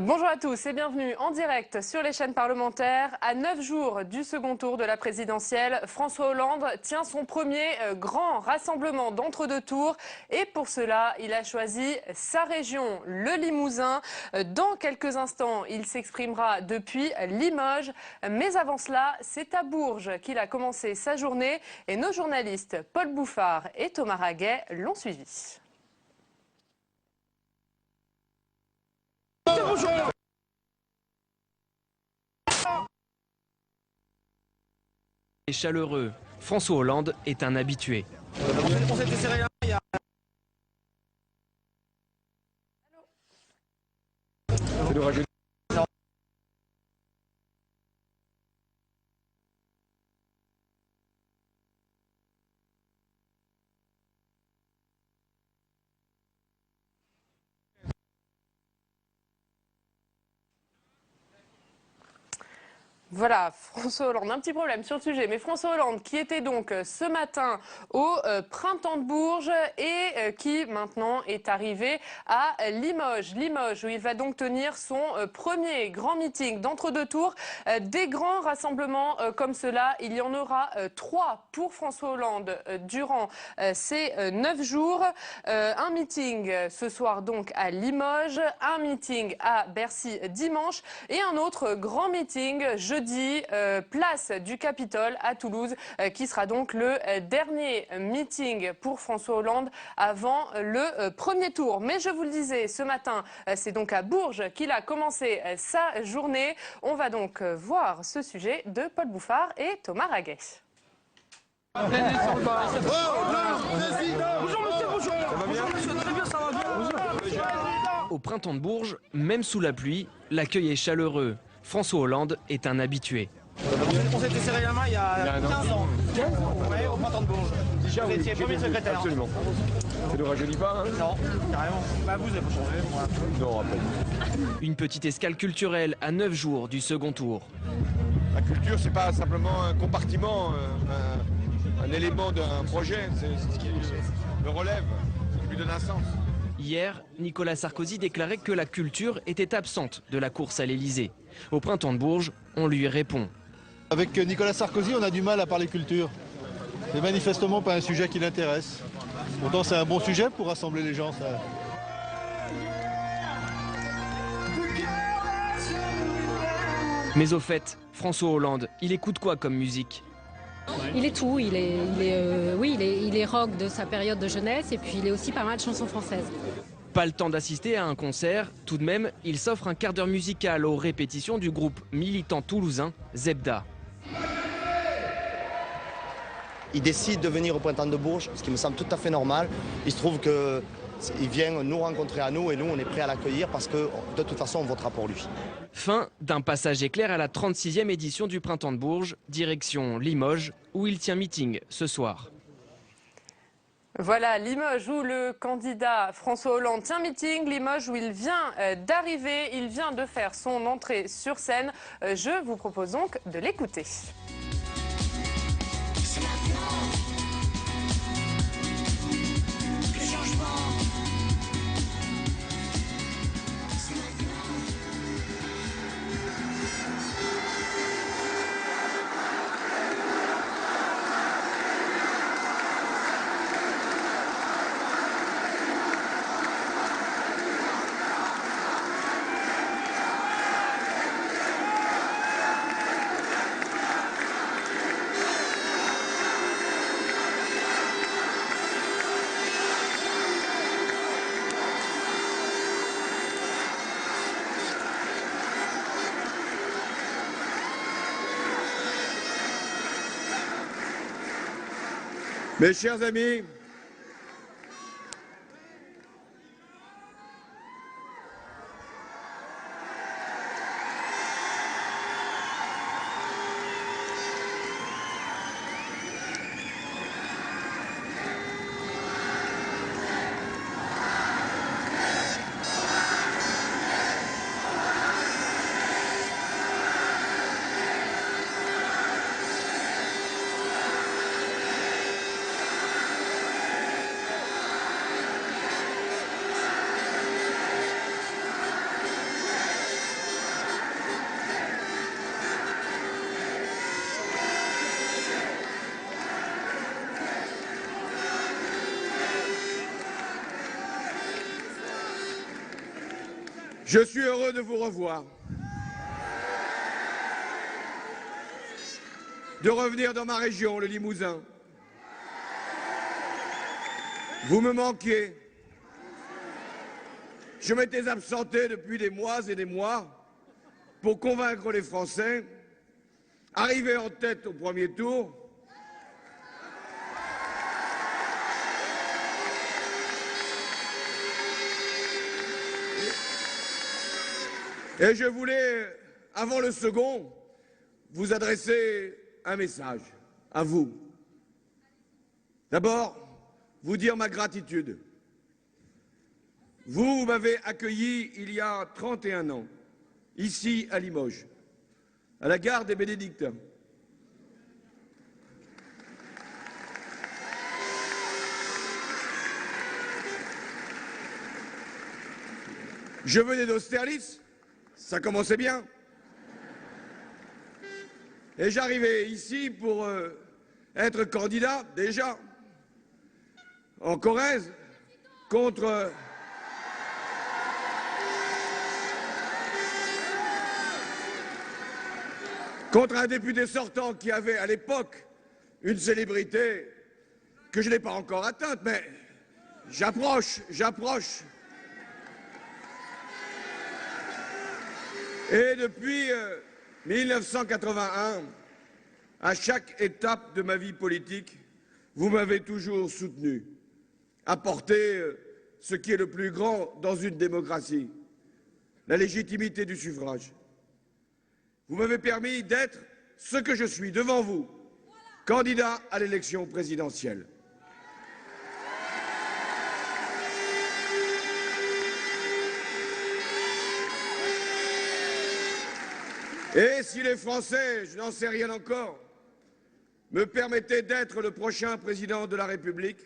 Bonjour à tous et bienvenue en direct sur les chaînes parlementaires. À 9 jours du second tour de la présidentielle, François Hollande tient son premier grand rassemblement d'entre-deux tours. Et pour cela, il a choisi sa région, le Limousin. Dans quelques instants, il s'exprimera depuis Limoges. Mais avant cela, c'est à Bourges qu'il a commencé sa journée. Et nos journalistes Paul Bouffard et Thomas Raguet l'ont suivi. Et chaleureux, François Hollande est un habitué. Voilà, François Hollande, un petit problème sur le sujet, mais François Hollande qui était donc ce matin au Printemps de Bourges et qui maintenant est arrivé à Limoges. Limoges où il va donc tenir son premier grand meeting d'entre-deux tours. Des grands rassemblements comme cela, il y en aura 3 pour François Hollande durant ces 9 jours. Un meeting ce soir donc à Limoges, un meeting à Bercy dimanche et un autre grand meeting jeudi, place du Capitole à Toulouse, qui sera donc le dernier meeting pour François Hollande avant le premier tour. Mais je vous le disais, ce matin, c'est donc à Bourges qu'il a commencé sa journée. On va donc voir ce sujet de Paul Bouffard et Thomas Raguet. Au Printemps de Bourges, même sous la pluie, l'accueil est chaleureux. François Hollande est un habitué. On s'était serré la main il y a 15 ans. 15 ans ouais, au Printemps de Bourges. Déjà, vous étiez premier secrétaire. Absolument. Ça ne rajeunit pas, hein? Non, carrément. Bah, vous avez pas changé, moi. Non, à peine. Une petite escale culturelle à 9 jours du second tour. La culture, c'est pas simplement un compartiment, un élément d'un projet. C'est ce qui le relève, ce qui lui donne un sens. Hier, Nicolas Sarkozy déclarait que la culture était absente de la course à l'Elysée. Au Printemps de Bourges, on lui répond. Avec Nicolas Sarkozy, on a du mal à parler culture. C'est manifestement pas un sujet qui l'intéresse. Pourtant, c'est un bon sujet pour rassembler les gens. Ça. Mais au fait, François Hollande, il écoute quoi comme musique ? Il est tout, il est rock de sa période de jeunesse et puis il est aussi pas mal de chansons françaises. Pas le temps d'assister à un concert, tout de même, il s'offre un quart d'heure musical aux répétitions du groupe militant toulousain Zebda. Il décide de venir au Printemps de Bourges, ce qui me semble tout à fait normal. Il se trouve qu'il vient nous rencontrer à nous et nous on est prêts à l'accueillir parce que de toute façon on votera pour lui. Fin d'un passage éclair à la 36e édition du Printemps de Bourges, direction Limoges, où il tient meeting ce soir. Voilà, Limoges où le candidat François Hollande tient meeting, Limoges où il vient d'arriver, il vient de faire son entrée sur scène. Je vous propose donc de l'écouter. Mes chers amis, Je suis heureux de vous revoir, de revenir dans ma région, le Limousin. Vous me manquiez. Je m'étais absenté depuis des mois et des mois pour convaincre les Français, arriver en tête au premier tour. Et je voulais, avant le second, vous adresser un message à vous. D'abord, vous dire ma gratitude. Vous m'avez accueilli il y a 31 ans, ici à Limoges, à la gare des Bénédictins. Je venais d'Austerlitz. Ça commençait bien. Et j'arrivais ici pour être candidat, déjà, en Corrèze, contre un député sortant qui avait à l'époque une célébrité que je n'ai pas encore atteinte, mais j'approche. Et depuis 1981, à chaque étape de ma vie politique, vous m'avez toujours soutenu, apporté ce qui est le plus grand dans une démocratie, la légitimité du suffrage. Vous m'avez permis d'être ce que je suis devant vous, candidat à l'élection présidentielle. Et si les Français, je n'en sais rien encore, me permettaient d'être le prochain président de la République,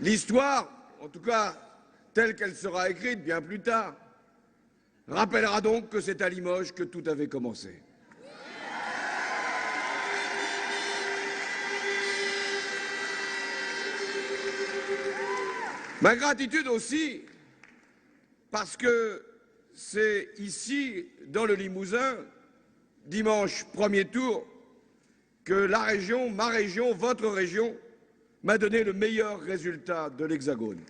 l'histoire, en tout cas telle qu'elle sera écrite bien plus tard, rappellera donc que c'est à Limoges que tout avait commencé. Ma gratitude aussi, parce que c'est ici, dans le Limousin, dimanche premier tour, que la région, ma région, votre région, m'a donné le meilleur résultat de l'Hexagone.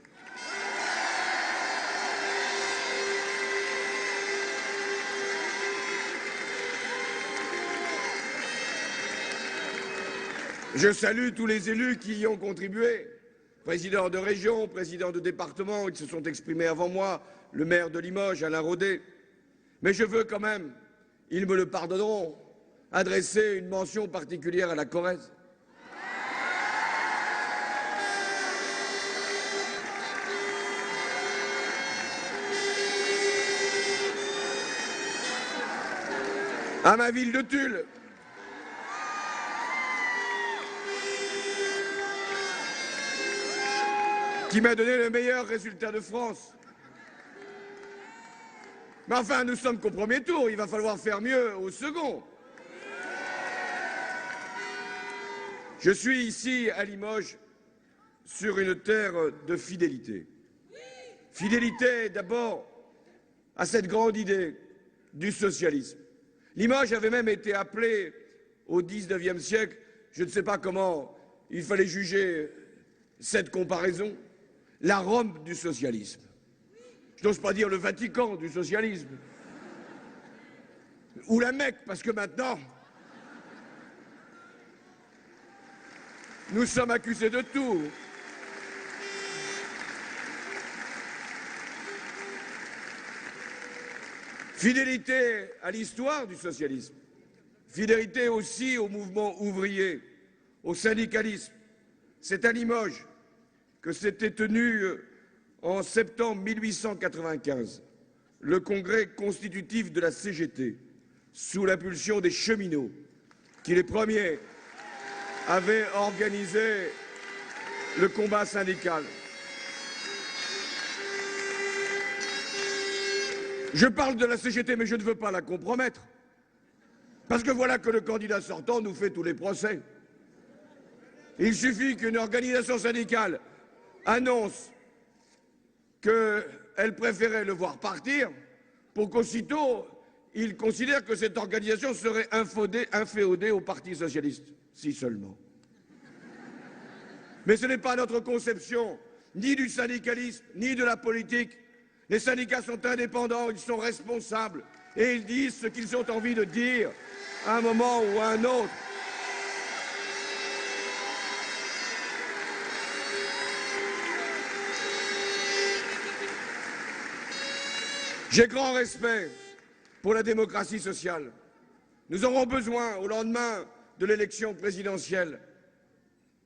Je salue tous les élus qui y ont contribué, présidents de région, présidents de département, ils se sont exprimés avant moi, le maire de Limoges, Alain Rodet. Mais je veux quand même, ils me le pardonneront, adresser une mention particulière à la Corrèze. À ma ville de Tulle. Qui m'a donné le meilleur résultat de France. Mais enfin, nous sommes qu'au premier tour, il va falloir faire mieux au second. Je suis ici à Limoges sur une terre de fidélité. Fidélité d'abord à cette grande idée du socialisme. Limoges avait même été appelée au XIXe siècle, je ne sais pas comment il fallait juger cette comparaison, la Rome du socialisme. Je n'ose pas dire le Vatican du socialisme. Ou la Mecque, parce que maintenant, nous sommes accusés de tout. Fidélité à l'histoire du socialisme. Fidélité aussi au mouvement ouvrier, au syndicalisme. C'est à Limoges que s'était tenu en septembre 1895 le congrès constitutif de la CGT, sous l'impulsion des cheminots, qui les premiers avaient organisé le combat syndical. Je parle de la CGT, mais je ne veux pas la compromettre, parce que voilà que le candidat sortant nous fait tous les procès. Il suffit qu'une organisation syndicale annonce qu'elle préférait le voir partir pour qu'aussitôt il considère que cette organisation serait inféodée au Parti socialiste. Si seulement. Mais ce n'est pas notre conception, ni du syndicalisme, ni de la politique. Les syndicats sont indépendants, ils sont responsables et ils disent ce qu'ils ont envie de dire à un moment ou à un autre. J'ai grand respect pour la démocratie sociale. Nous aurons besoin, au lendemain de l'élection présidentielle,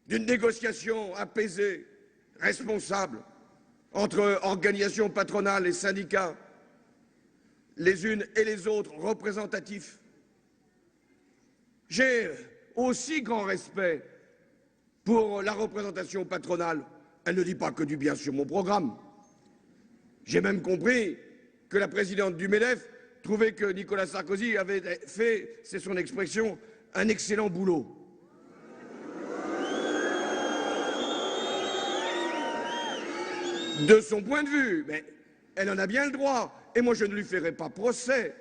d'une négociation apaisée, responsable, entre organisations patronales et syndicats, les unes et les autres représentatifs. J'ai aussi grand respect pour la représentation patronale. Elle ne dit pas que du bien sur mon programme. J'ai même compris que la présidente du MEDEF trouvait que Nicolas Sarkozy avait fait, c'est son expression, un excellent boulot. De son point de vue, mais elle en a bien le droit, et moi je ne lui ferai pas procès.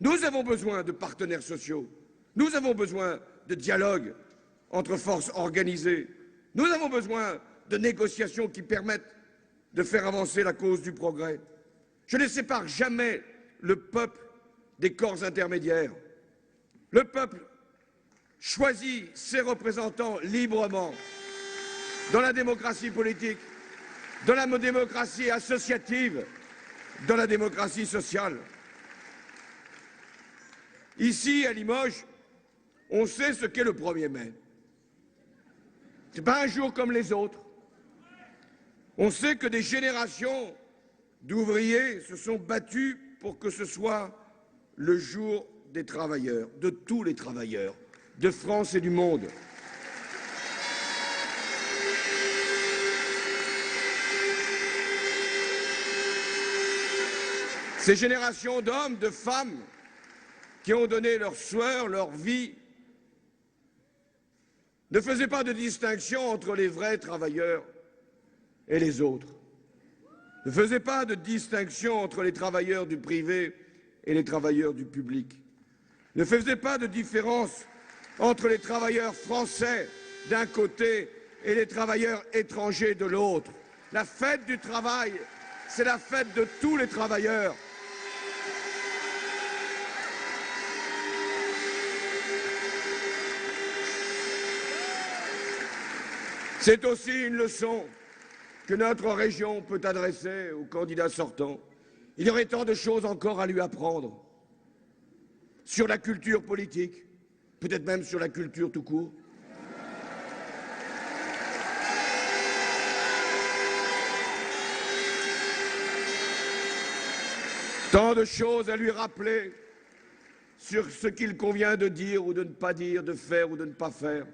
Nous avons besoin de partenaires sociaux, nous avons besoin de dialogue entre forces organisées, nous avons besoin de négociations qui permettent de faire avancer la cause du progrès. Je ne sépare jamais le peuple des corps intermédiaires. Le peuple choisit ses représentants librement dans la démocratie politique, dans la démocratie associative, dans la démocratie sociale. Ici, à Limoges, on sait ce qu'est le 1er mai. Ce n'est pas un jour comme les autres. On sait que des générations d'ouvriers se sont battus pour que ce soit le jour des travailleurs, de tous les travailleurs, de France et du monde. Ces générations d'hommes, de femmes qui ont donné leur sueur, leur vie, ne faisaient pas de distinction entre les vrais travailleurs et les autres. Ne faisaient pas de distinction entre les travailleurs du privé et les travailleurs du public. Ne faisaient pas de différence entre les travailleurs français d'un côté et les travailleurs étrangers de l'autre. La fête du travail, c'est la fête de tous les travailleurs. C'est aussi une leçon que notre région peut adresser aux candidats sortants. Il y aurait tant de choses encore à lui apprendre sur la culture politique, peut-être même sur la culture tout court. Tant de choses à lui rappeler sur ce qu'il convient de dire ou de ne pas dire, de faire ou de ne pas faire.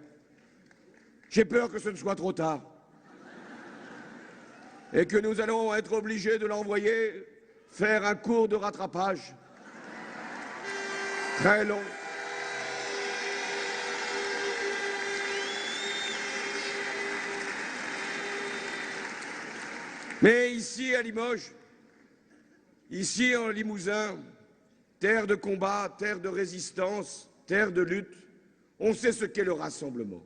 J'ai peur que ce ne soit trop tard et que nous allons être obligés de l'envoyer faire un cours de rattrapage très long. Mais ici à Limoges, ici en Limousin, terre de combat, terre de résistance, terre de lutte, on sait ce qu'est le rassemblement.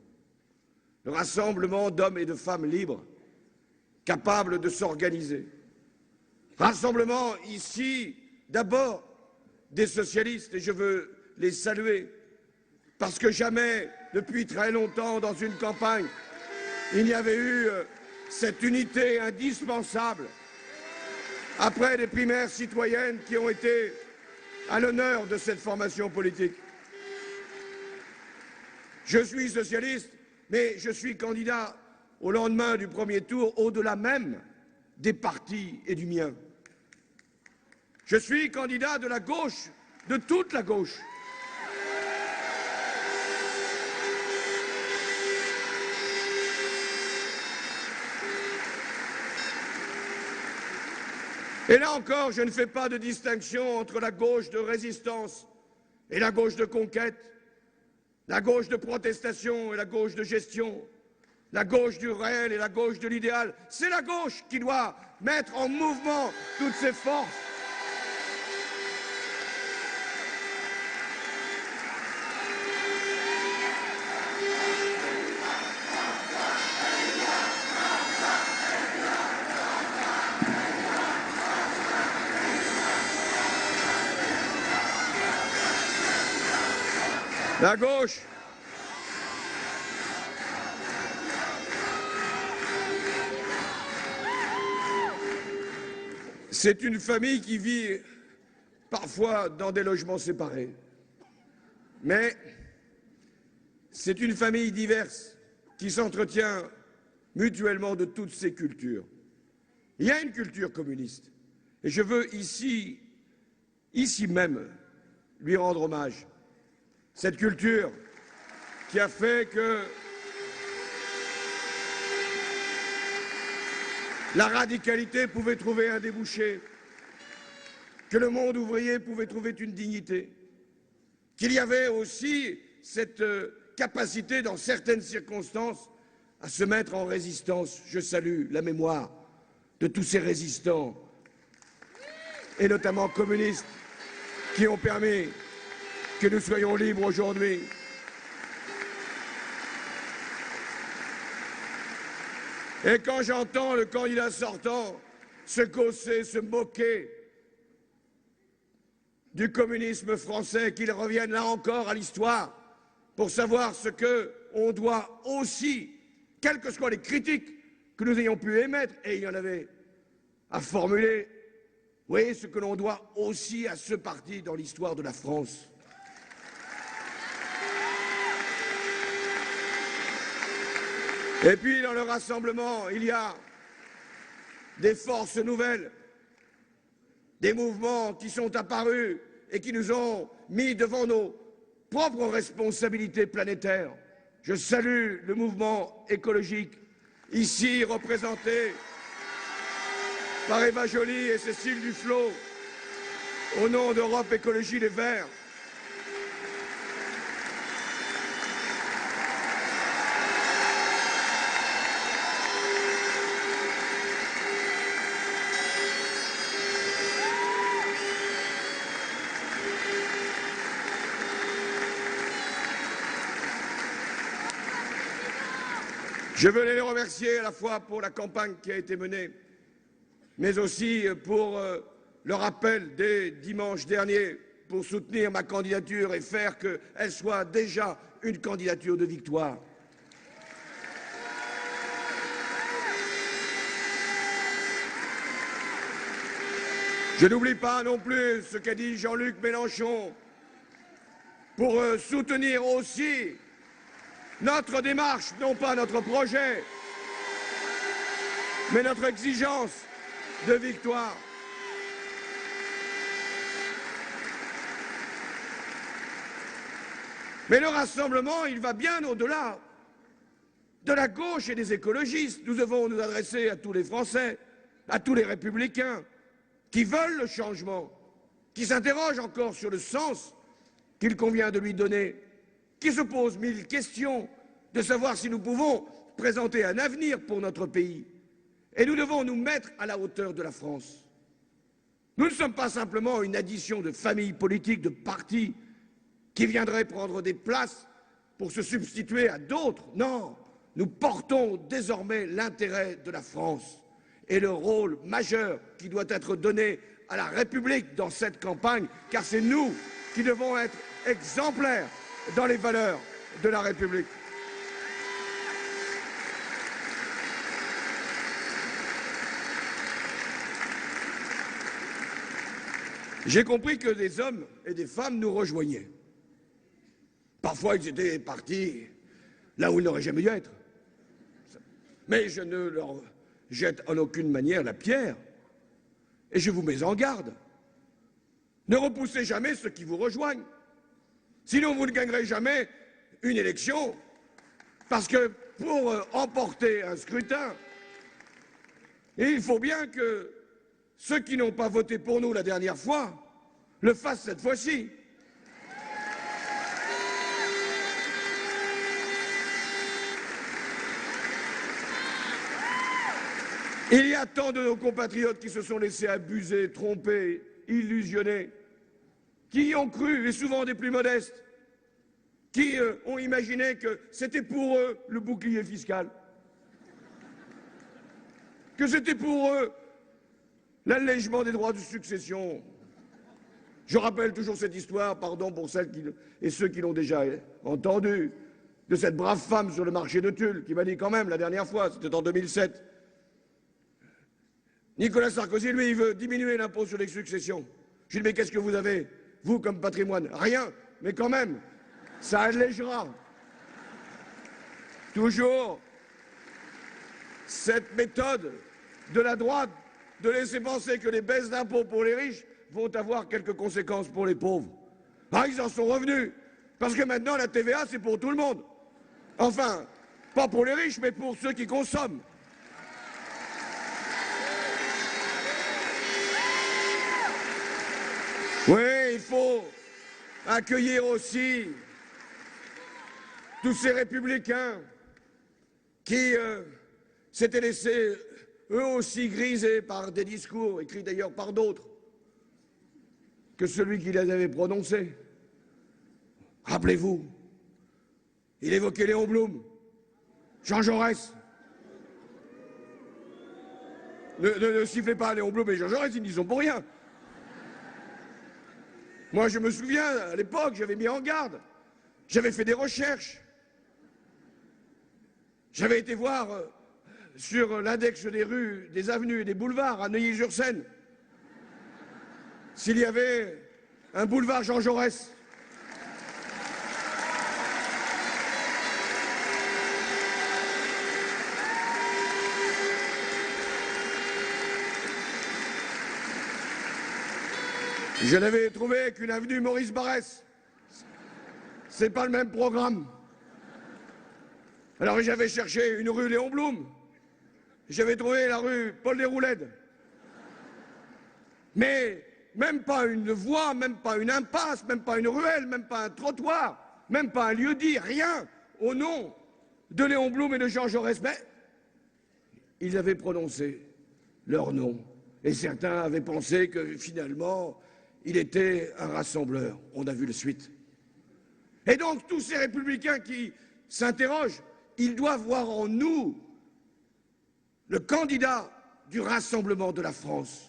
Le rassemblement d'hommes et de femmes libres, capables de s'organiser. Rassemblement ici, d'abord, des socialistes, et je veux les saluer, parce que jamais, depuis très longtemps, dans une campagne, il n'y avait eu cette unité indispensable, après les primaires citoyennes qui ont été à l'honneur de cette formation politique. Je suis socialiste, mais je suis candidat au lendemain du premier tour, au-delà même des partis et du mien. Je suis candidat de la gauche, de toute la gauche. Et là encore, je ne fais pas de distinction entre la gauche de résistance et la gauche de conquête, la gauche de protestation et la gauche de gestion. la gauche du réel et la gauche de l'idéal. C'est la gauche qui doit mettre en mouvement toutes ses forces. La gauche, c'est une famille qui vit parfois dans des logements séparés. Mais c'est une famille diverse qui s'entretient mutuellement de toutes ces cultures. Il y a une culture communiste. Et je veux ici même, lui rendre hommage. Cette culture qui a fait que la radicalité pouvait trouver un débouché, que le monde ouvrier pouvait trouver une dignité, qu'il y avait aussi cette capacité, dans certaines circonstances, à se mettre en résistance. Je salue la mémoire de tous ces résistants, et notamment communistes, qui ont permis que nous soyons libres aujourd'hui. Et quand j'entends le candidat sortant se gausser, se moquer du communisme français, qu'il revienne là encore à l'histoire pour savoir ce qu'on doit aussi, quelles que soient les critiques que nous ayons pu émettre, et il y en avait à formuler, vous voyez ce que l'on doit aussi à ce parti dans l'histoire de la France. Et puis, dans le rassemblement, il y a des forces nouvelles, des mouvements qui sont apparus et qui nous ont mis devant nos propres responsabilités planétaires. Je salue le mouvement écologique, ici représenté par Eva Joly et Cécile Duflot, au nom d'Europe Écologie Les Verts. Je veux les remercier à la fois pour la campagne qui a été menée, mais aussi pour leur appel dès dimanche dernier pour soutenir ma candidature et faire qu'elle soit déjà une candidature de victoire. Je n'oublie pas non plus ce qu'a dit Jean-Luc Mélenchon pour soutenir aussi notre démarche, non pas notre projet, mais notre exigence de victoire. Mais le rassemblement, il va bien au-delà de la gauche et des écologistes. Nous devons nous adresser à tous les Français, à tous les républicains qui veulent le changement, qui s'interrogent encore sur le sens qu'il convient de lui donner, qui se posent mille questions de savoir si nous pouvons présenter un avenir pour notre pays. Et nous devons nous mettre à la hauteur de la France. Nous ne sommes pas simplement une addition de familles politiques, de partis qui viendraient prendre des places pour se substituer à d'autres. Non, nous portons désormais l'intérêt de la France et le rôle majeur qui doit être donné à la République dans cette campagne, car c'est nous qui devons être exemplaires dans les valeurs de la République. J'ai compris que des hommes et des femmes nous rejoignaient. Parfois, ils étaient partis là où ils n'auraient jamais dû être. Mais je ne leur jette en aucune manière la pierre. Et je vous mets en garde. Ne repoussez jamais ceux qui vous rejoignent. Sinon, vous ne gagnerez jamais une élection. Parce que pour emporter un scrutin, il faut bien que ceux qui n'ont pas voté pour nous la dernière fois le fassent cette fois-ci. Il y a tant de nos compatriotes qui se sont laissés abuser, tromper, illusionner, qui y ont cru, et souvent des plus modestes, qui ont imaginé que c'était pour eux le bouclier fiscal, que c'était pour eux l'allègement des droits de succession. Je rappelle toujours cette histoire, pardon pour celles et ceux qui l'ont déjà entendue, de cette brave femme sur le marché de Tulle qui m'a dit quand même la dernière fois, c'était en 2007, Nicolas Sarkozy, lui, il veut diminuer l'impôt sur les successions. Je lui dis, mais qu'est-ce que vous avez, vous, comme patrimoine? Rien, mais quand même, ça allégera. Toujours cette méthode de la droite de laisser penser que les baisses d'impôts pour les riches vont avoir quelques conséquences pour les pauvres. Ah, ils en sont revenus, parce que maintenant la TVA, c'est pour tout le monde. Enfin, pas pour les riches, mais pour ceux qui consomment. Oui, il faut accueillir aussi tous ces républicains qui s'étaient laissés, eux aussi, griser par des discours, écrits d'ailleurs par d'autres, que celui qui les avait prononcés. Rappelez-vous, il évoquait Léon Blum, Jean Jaurès. Ne sifflez pas Léon Blum et Jean Jaurès, ils n'y sont pour rien. Moi, je me souviens, à l'époque, j'avais mis en garde. J'avais fait des recherches. J'avais été voir sur l'index des rues, des avenues et des boulevards à Neuilly-sur-Seine s'il y avait un boulevard Jean Jaurès. Je n'avais trouvé qu'une avenue Maurice Barrès. C'est pas le même programme. Alors j'avais cherché une rue Léon Blum. J'avais trouvé la rue Paul Déroulède. Mais même pas une voie, même pas une impasse, même pas une ruelle, même pas un trottoir, même pas un lieu-dit, rien au nom de Léon Blum et de Jean Jaurès. Mais ils avaient prononcé leur nom. Et certains avaient pensé que finalement, il était un rassembleur. On a vu la suite. Et donc, tous ces républicains qui s'interrogent, ils doivent voir en nous le candidat du rassemblement de la France,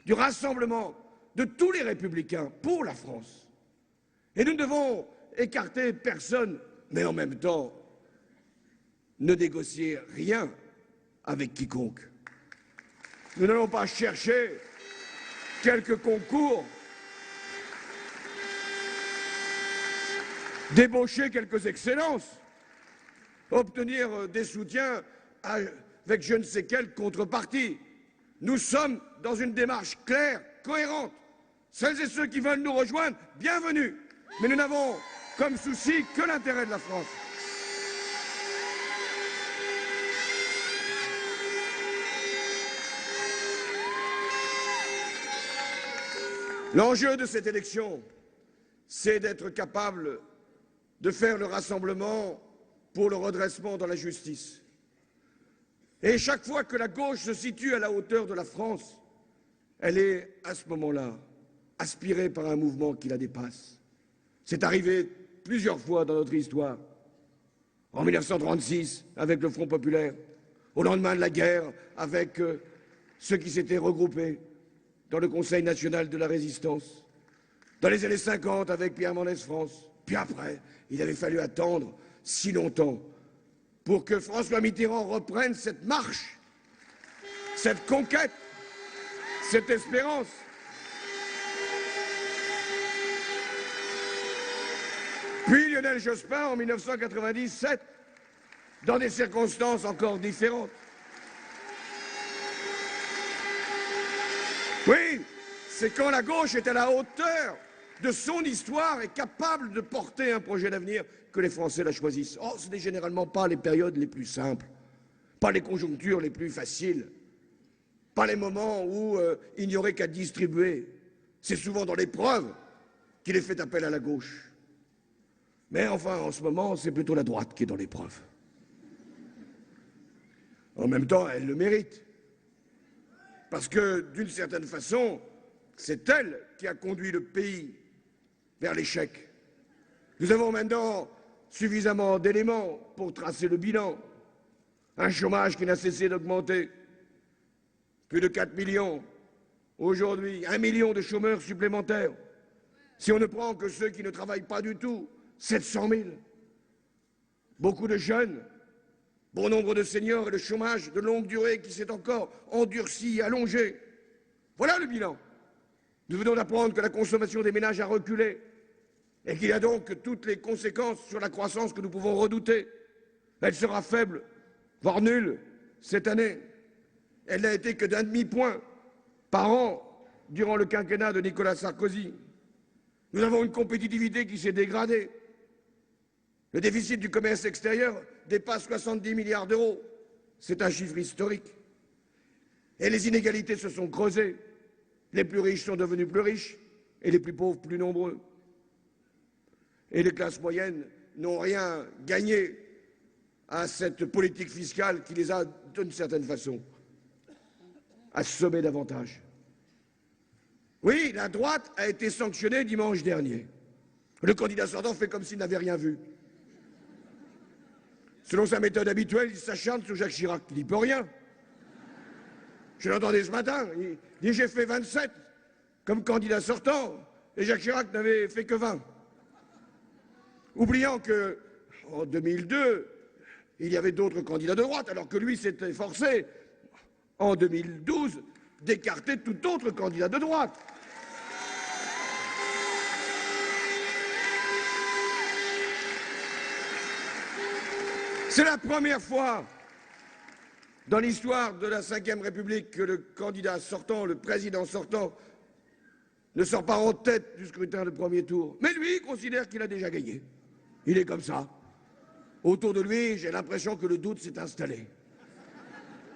du rassemblement de tous les républicains pour la France. Et nous ne devons écarter personne, mais en même temps, ne négocier rien avec quiconque. Nous n'allons pas chercher quelques concours, débaucher quelques excellences, obtenir des soutiens avec je ne sais quelle contrepartie. Nous sommes dans une démarche claire, cohérente. Celles et ceux qui veulent nous rejoindre, bienvenue. Mais nous n'avons comme souci que l'intérêt de la France. L'enjeu de cette élection, c'est d'être capable de faire le rassemblement pour le redressement dans la justice. Et chaque fois que la gauche se situe à la hauteur de la France, elle est, à ce moment-là, aspirée par un mouvement qui la dépasse. C'est arrivé plusieurs fois dans notre histoire. En 1936, avec le Front populaire, au lendemain de la guerre, avec ceux qui s'étaient regroupés dans le Conseil national de la résistance, dans les années 50 avec Pierre Mendès France, puis après, il avait fallu attendre si longtemps pour que François Mitterrand reprenne cette marche, cette conquête, cette espérance. Puis Lionel Jospin en 1997, dans des circonstances encore différentes. Oui, c'est quand la gauche est à la hauteur de son histoire et capable de porter un projet d'avenir que les Français la choisissent. Oh, ce n'est généralement pas les périodes les plus simples, pas les conjonctures les plus faciles, pas les moments où il n'y aurait qu'à distribuer. C'est souvent dans l'épreuve qu'il est fait appel à la gauche. Mais enfin, en ce moment, c'est plutôt la droite qui est dans l'épreuve. En même temps, elle le mérite. Parce que, d'une certaine façon, c'est elle qui a conduit le pays vers l'échec. Nous avons maintenant suffisamment d'éléments pour tracer le bilan. Un chômage qui n'a cessé d'augmenter. Plus de 4 millions. Aujourd'hui, 1 million de chômeurs supplémentaires. Si on ne prend que ceux qui ne travaillent pas du tout, 700 000. Beaucoup de jeunes, bon nombre de seniors et le chômage de longue durée qui s'est encore endurci, allongé. Voilà le bilan. Nous venons d'apprendre que la consommation des ménages a reculé et qu'il y a donc toutes les conséquences sur la croissance que nous pouvons redouter. Elle sera faible, voire nulle, cette année. Elle n'a été que d'1 demi-point par an durant le quinquennat de Nicolas Sarkozy. Nous avons une compétitivité qui s'est dégradée. Le déficit du commerce extérieur dépasse 70 milliards d'euros. C'est un chiffre historique. Et les inégalités se sont creusées. Les plus riches sont devenus plus riches et les plus pauvres plus nombreux. Et les classes moyennes n'ont rien gagné à cette politique fiscale qui les a, d'une certaine façon, assommés davantage. Oui, la droite a été sanctionnée dimanche dernier. Le candidat sortant fait comme s'il n'avait rien vu. Selon sa méthode habituelle, il s'acharne sur Jacques Chirac. Il n'y peut rien. Je l'entendais ce matin. Il dit j'ai fait 27 comme candidat sortant et Jacques Chirac n'avait fait que 20. Oubliant qu'en 2002, il y avait d'autres candidats de droite, alors que lui s'était forcé, en 2012, d'écarter tout autre candidat de droite. C'est la première fois dans l'histoire de la Ve République que le candidat sortant, le président sortant, ne sort pas en tête du scrutin de premier tour. Mais lui, il considère qu'il a déjà gagné. Il est comme ça. Autour de lui, j'ai l'impression que le doute s'est installé.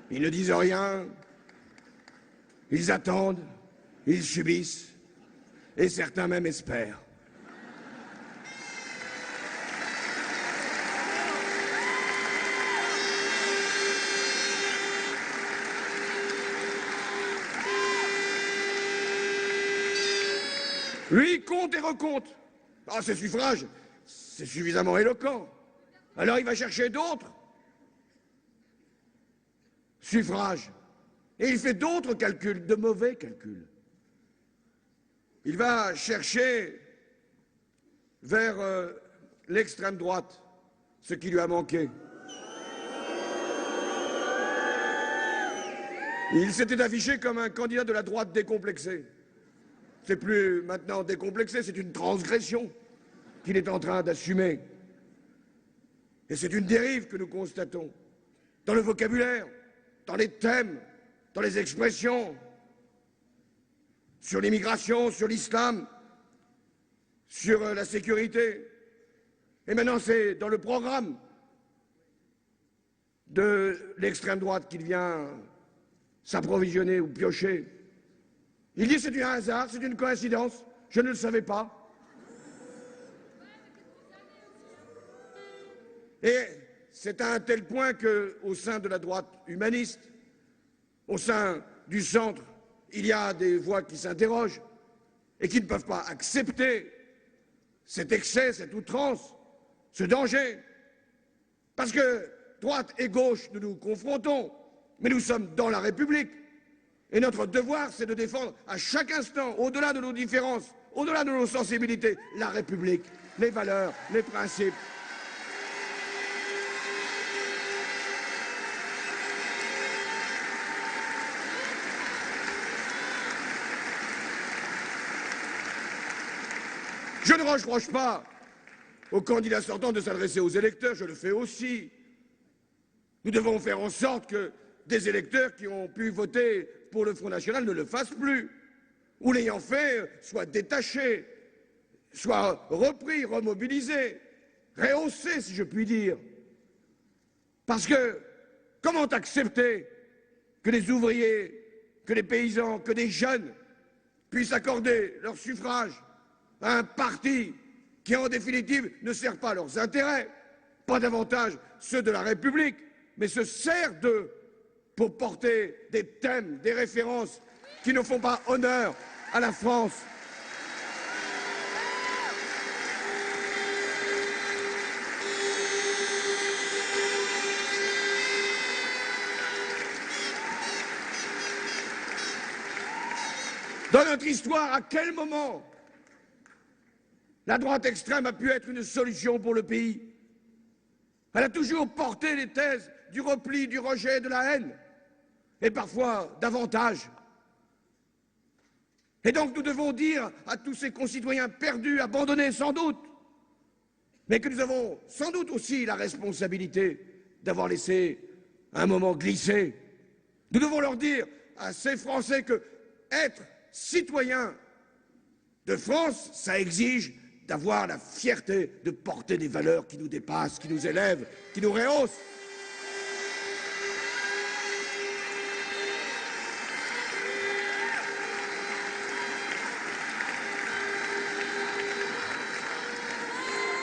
Ils ne disent rien, ils attendent, ils subissent, et certains même espèrent. Lui, il compte et recompte. Ah, ces suffrages, c'est suffisamment éloquent. Alors il va chercher d'autres suffrages. Et il fait d'autres calculs, de mauvais calculs. Il va chercher vers l'extrême droite ce qui lui a manqué. Il s'était affiché comme un candidat de la droite décomplexé. C'est plus maintenant décomplexé, c'est une transgression qu'il est en train d'assumer. Et c'est une dérive que nous constatons dans le vocabulaire, dans les thèmes, dans les expressions, sur l'immigration, sur l'islam, sur la sécurité. Et maintenant, c'est dans le programme de l'extrême droite qu'il vient s'approvisionner ou piocher. Il dit c'est du hasard, c'est une coïncidence, je ne le savais pas. Et c'est à un tel point qu'au sein de la droite humaniste, au sein du centre, il y a des voix qui s'interrogent et qui ne peuvent pas accepter cet excès, cette outrance, ce danger. Parce que droite et gauche, nous nous confrontons, mais nous sommes dans la République. Et notre devoir, c'est de défendre à chaque instant, au-delà de nos différences, au-delà de nos sensibilités, la République, les valeurs, les principes. Je ne reproche pas aux candidats sortants de s'adresser aux électeurs, je le fais aussi. Nous devons faire en sorte que des électeurs qui ont pu voter pour le Front National ne le fassent plus, ou l'ayant fait, soient détachés, soient repris, remobilisés, rehaussés, si je puis dire. Parce que comment accepter que les ouvriers, que les paysans, que des jeunes puissent accorder leur suffrage à un parti qui, en définitive, ne sert pas leurs intérêts, pas davantage ceux de la République, mais se sert d'eux pour porter des thèmes, des références qui ne font pas honneur à la France. Dans notre histoire, à quel moment la droite extrême a pu être une solution pour le pays? Elle a toujours porté les thèses du repli, du rejet, de la haine, et parfois davantage. Et donc nous devons dire à tous ces concitoyens perdus, abandonnés sans doute, mais que nous avons sans doute aussi la responsabilité d'avoir laissé un moment glisser. Nous devons leur dire à ces Français que être citoyen de France, ça exige d'avoir la fierté de porter des valeurs qui nous dépassent, qui nous élèvent, qui nous rehaussent.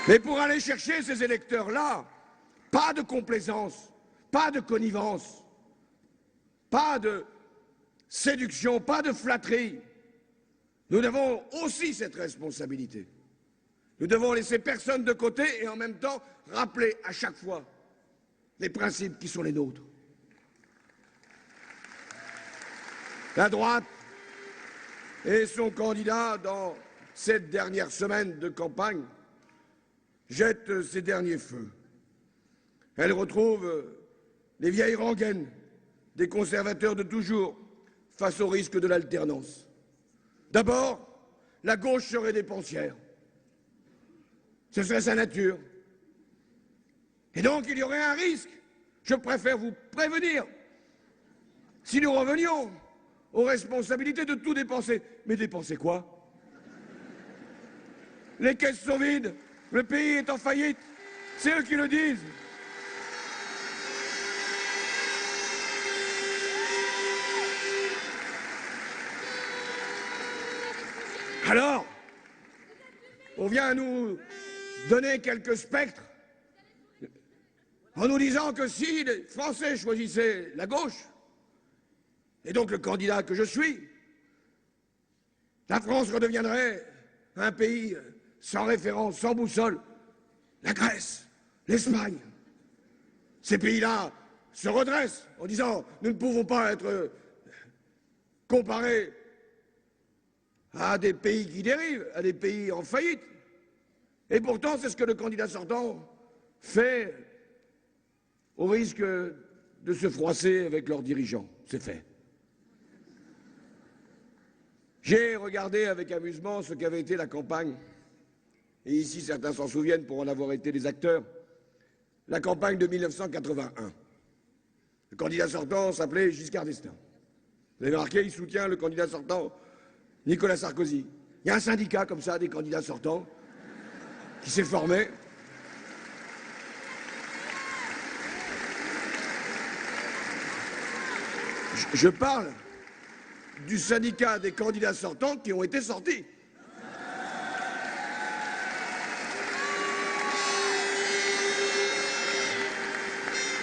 Mais pour aller chercher ces électeurs-là, pas de complaisance, pas de connivence, pas de séduction, pas de flatterie. Nous avons aussi cette responsabilité. Nous devons laisser personne de côté et en même temps rappeler à chaque fois les principes qui sont les nôtres. La droite et son candidat, dans cette dernière semaine de campagne, jettent ses derniers feux. Elle retrouve les vieilles rengaines des conservateurs de toujours face au risque de l'alternance. D'abord, la gauche serait dépensière. Ce serait sa nature. Et donc, il y aurait un risque. Je préfère vous prévenir. Si nous revenions aux responsabilités de tout dépenser. Mais dépenser quoi? Les caisses sont vides. Le pays est en faillite. C'est eux qui le disent. Alors, on vient nous donner quelques spectres en nous disant que si les Français choisissaient la gauche, et donc le candidat que je suis, la France redeviendrait un pays sans référence, sans boussole. La Grèce, l'Espagne, ces pays-là se redressent en disant nous ne pouvons pas être comparés à des pays qui dérivent, à des pays en faillite. Et pourtant, c'est ce que le candidat sortant fait au risque de se froisser avec leurs dirigeants. C'est fait. J'ai regardé avec amusement ce qu'avait été la campagne, et ici certains s'en souviennent pour en avoir été des acteurs, la campagne de 1981. Le candidat sortant s'appelait Giscard d'Estaing. Vous avez remarqué, il soutient le candidat sortant Nicolas Sarkozy. Il y a un syndicat comme ça, des candidats sortants, qui s'est formé. Je parle du syndicat des candidats sortants qui ont été sortis.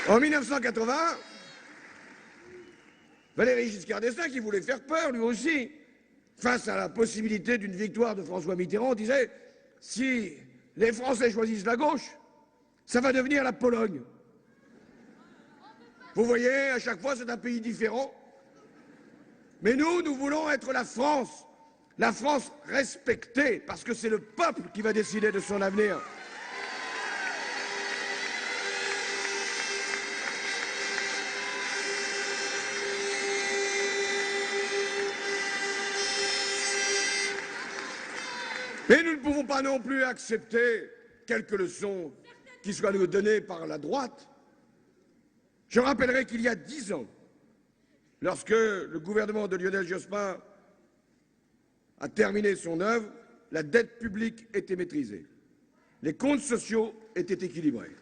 En 1980, Valéry Giscard d'Estaing, qui voulait faire peur lui aussi, face à la possibilité d'une victoire de François Mitterrand, disait « Si les Français choisissent la gauche, ça va devenir la Pologne. » Vous voyez, à chaque fois, c'est un pays différent. Mais nous voulons être la France respectée, parce que c'est le peuple qui va décider de son avenir. Et nous ne pouvons pas non plus accepter quelques leçons qui soient nous données par la droite. Je rappellerai qu'il y a 10 ans, lorsque le gouvernement de Lionel Jospin a terminé son œuvre, la dette publique était maîtrisée. Les comptes sociaux étaient équilibrés.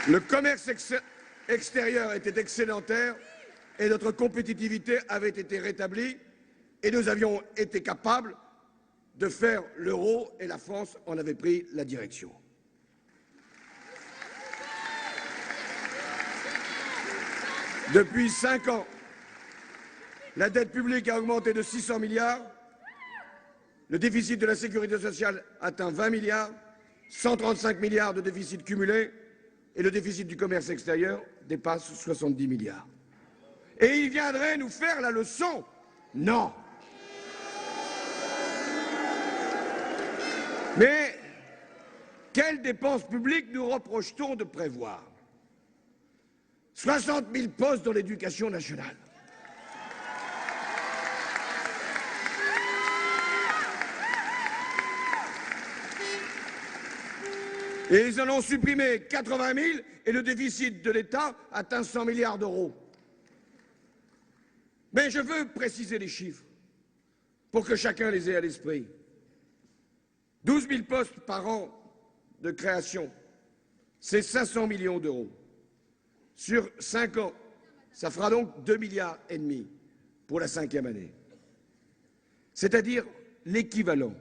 Le commerce extérieur était excédentaire et notre compétitivité avait été rétablie et nous avions été capables de faire l'euro et la France en avait pris la direction. Depuis 5 ans, la dette publique a augmenté de 600 milliards, le déficit de la sécurité sociale atteint 20 milliards, 135 milliards de déficit cumulé et le déficit du commerce extérieur dépasse 70 milliards. Et il viendrait nous faire la leçon? Non. Mais quelles dépenses publiques nous reproche-t-on de prévoir? 60 000 postes dans l'éducation nationale. Et ils en ont supprimé 80 000 et le déficit de l'État atteint 100 milliards d'euros. Mais je veux préciser les chiffres pour que chacun les ait à l'esprit. 12 000 postes par an de création, c'est 500 millions d'euros. Sur 5 ans, ça fera donc 2,5 milliards pour la 5e année. C'est-à-dire l'équivalent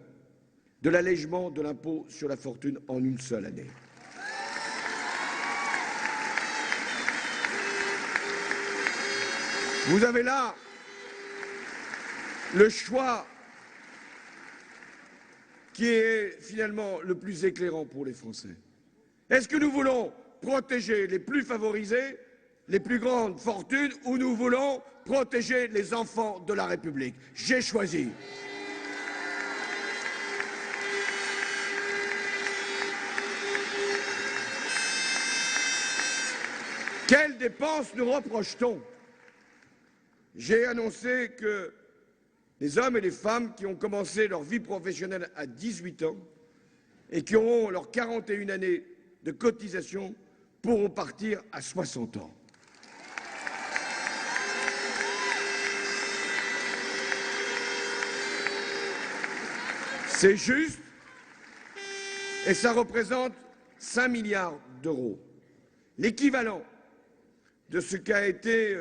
de l'allègement de l'impôt sur la fortune en une seule année. Vous avez là le choix qui est finalement le plus éclairant pour les Français. Est-ce que nous voulons protéger les plus favorisés, les plus grandes fortunes, ou nous voulons protéger les enfants de la République? J'ai choisi. Quelles dépenses nous reproche-t-on? J'ai annoncé que les hommes et les femmes qui ont commencé leur vie professionnelle à 18 ans et qui auront leurs 41 années de cotisation pourront partir à 60 ans. C'est juste et ça représente 5 milliards d'euros, l'équivalent de ce qu'a été